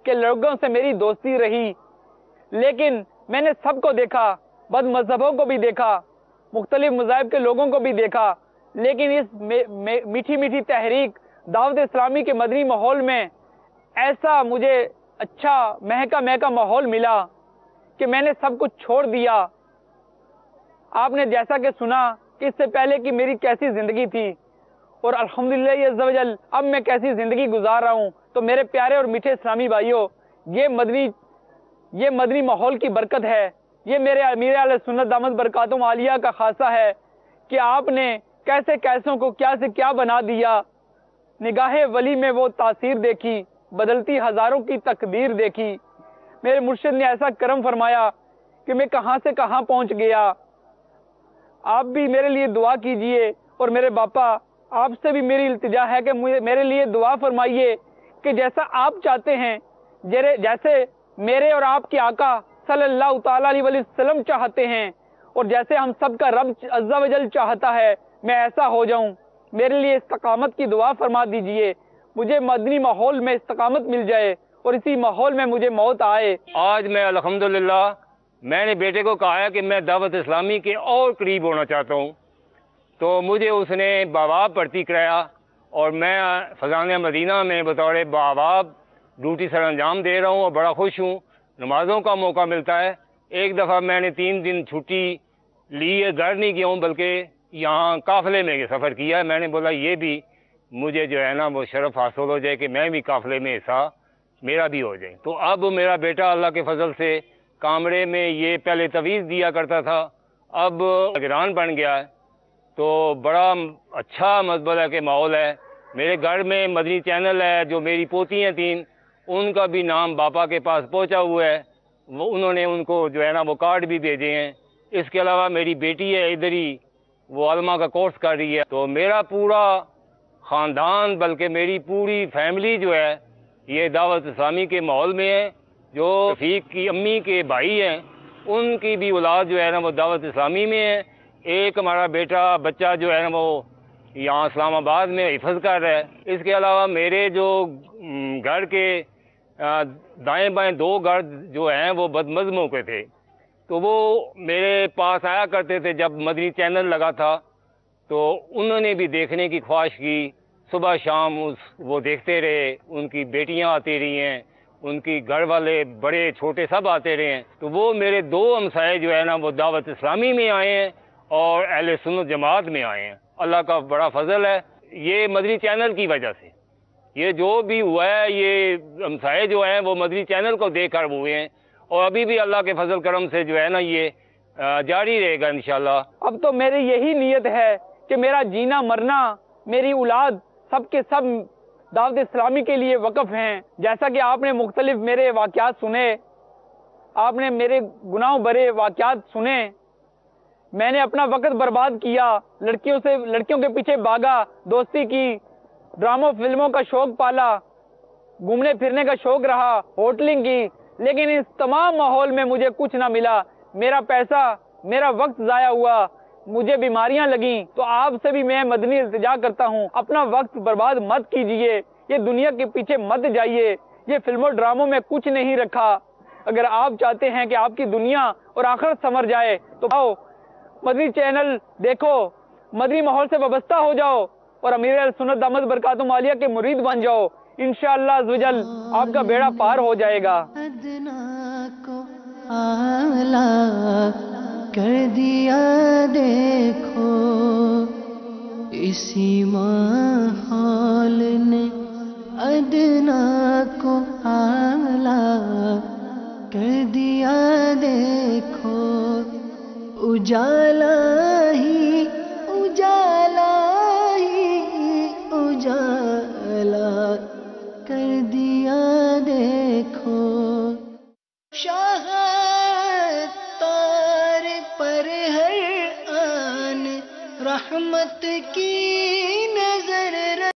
کے لوگوں سے میری دوستی رہی، لیکن میں نے سب کو دیکھا، بد مذہبوں کو بھی دیکھا، مختلف مذاہب کے لوگوں کو بھی دیکھا، لیکن اس میٹھی میٹھی تحریک دعوت اسلامی کے مدنی ماحول میں ایسا مجھے اچھا مہکا ماحول ملا کہ میں نے سب کچھ چھوڑ دیا. آپ نے جیسا کہ سنا کہ اس سے پہلے کی میری کیسی زندگی تھی اور الحمدللہ عز و جل اب میں کیسی زندگی گزار رہا ہوں. تو میرے پیارے اور میٹھے اسلامی بھائیوں، یہ مدنی ماحول کی برکت ہے. یہ میرے امیر اہل سنت دامت برکاتہم عالیہ کا خاصہ ہے کہ آپ نے کیسے کیسوں کو کیا سے کیا بنا دیا. نگاہ ولی میں وہ تاثیر دیکھی، بدلتی ہزاروں کی تقدیر دیکھی. میرے مرشد نے ایسا کرم فرمایا کہ میں کہاں سے کہاں پہنچ گیا. آپ بھی میرے لیے دعا کیجئے اور میرے باپا آپ سے بھی میری التجا ہے کہ میرے لیے دعا فرمائیے کہ جیسا آپ چاہتے ہیں، جیسے میرے اور آپ کے آقا صلی اللہ تعالیٰ علیہ وسلم چاہتے ہیں اور جیسے ہم سب کا رب عز و جل چاہتا ہے، میں ایسا ہو جاؤں. میرے لیے استقامت کی دعا فرما دیجئے، مجھے مدنی ماحول میں استقامت مل جائے اور اسی ماحول میں مجھے موت آئے. آج میں الحمدللہ میں نے بیٹے کو کہا ہے کہ میں دعوت اسلامی کے اور قریب ہونا چاہتا ہوں، تو مجھے اس نے باواب بھرتی کرایا اور میں فیضان مدینہ میں بطور باواب ڈیوٹی سر انجام دے رہا ہوں اور بڑا خوش ہوں. نمازوں کا موقع ملتا ہے. ایک دفعہ میں نے 3 دن چھٹی لی ہے، گھر نہیں گیا ہوں بلکہ یہاں قافلے میں سفر کیا ہے. میں نے بولا یہ بھی مجھے جو ہے نا وہ شرف حاصل ہو جائے کہ میں بھی قافلے میں حصہ میرا بھی ہو جائے. تو اب میرا بیٹا اللہ کے فضل سے کامرے میں یہ پہلے تویز دیا کرتا تھا، اب نگران بن گیا ہے. تو بڑا اچھا مزبلہ کے ماحول ہے. میرے گھر میں مدنی چینل ہے، جو میری پوتی ہیں 3 ان کا بھی نام باپا کے پاس پہنچا ہوا ہے. وہ انہوں نے ان کو جو ہے نا وہ کارڈ بھی بھیجے ہیں. اس کے علاوہ میری بیٹی ہے ادھر ہی، وہ علماء کا کورس کر رہی ہے. تو میرا پورا خاندان بلکہ میری پوری فیملی جو ہے یہ دعوت اسلامی کے ماحول میں ہے. جو رفیق کی امی کے بھائی ہیں ان کی بھی اولاد جو ہے نا وہ دعوت اسلامی میں ہے. ایک ہمارا بچہ جو ہے نا وہ یہاں اسلام آباد میں حفظ کر رہا ہے. اس کے علاوہ میرے جو گھر کے دائیں بائیں 2 گھر جو ہیں وہ بدمزموں کے تھے، تو وہ میرے پاس آیا کرتے تھے جب مدنی چینل لگا تھا، تو انہوں نے بھی دیکھنے کی خواہش کی. صبح شام وہ دیکھتے رہے. ان کی بیٹیاں آتی رہی ہیں، ان کی گھر والے بڑے چھوٹے سب آتے رہے ہیں. تو وہ میرے 2 ہمسائے جو ہے نا وہ دعوت اسلامی میں آئے ہیں اور اہل سنت جماعت میں آئے ہیں. اللہ کا بڑا فضل ہے، یہ مدنی چینل کی وجہ سے. یہ جو بھی ہوا ہے، یہ ہمسائے جو ہیں وہ مدنی چینل کو دیکھ کر ہوئے ہیں، اور ابھی بھی اللہ کے فضل کرم سے جو ہے نا یہ جاری رہے گا انشاءاللہ. اب تو میری یہی نیت ہے کہ میرا جینا مرنا، میری اولاد سب کے سب دعوت اسلامی کے لیے وقف ہیں. جیسا کہ آپ نے مختلف میرے واقعات سنے، آپ نے میرے گناہوں بھرے واقعات سنے. میں نے اپنا وقت برباد کیا، لڑکیوں کے پیچھے بھاگا، دوستی کی، ڈراموں فلموں کا شوق پالا، گھومنے پھرنے کا شوق رہا، ہوٹلنگ کی، لیکن اس تمام ماحول میں مجھے کچھ نہ ملا. میرا پیسہ، میرا وقت ضائع ہوا، مجھے بیماریاں لگیں. تو آپ سے بھی میں مدنی التجا کرتا ہوں، اپنا وقت برباد مت کیجئے، یہ دنیا کے پیچھے مت جائیے. یہ فلموں ڈراموں میں کچھ نہیں رکھا. اگر آپ چاہتے ہیں کہ آپ کی دنیا اور آخرت سنور جائے تو آؤ مدنی چینل دیکھو، مدنی ماحول سے وابستہ ہو جاؤ اور امیر اہل سنت دامت برکاتہم عالیہ کے مرید بن جاؤ. انشاءاللہ عزوجل آپ کا بیڑا پار ہو جائے گا. ادنا کو اعلیٰ کر دیا دیکھو، اسی ماحول نے ادنا کو اعلیٰ کر دیا دیکھو. اجالا ہی اجالا ہی اجالا کر دیا دیکھو. شاہ تار پر ہر آن رحمت کی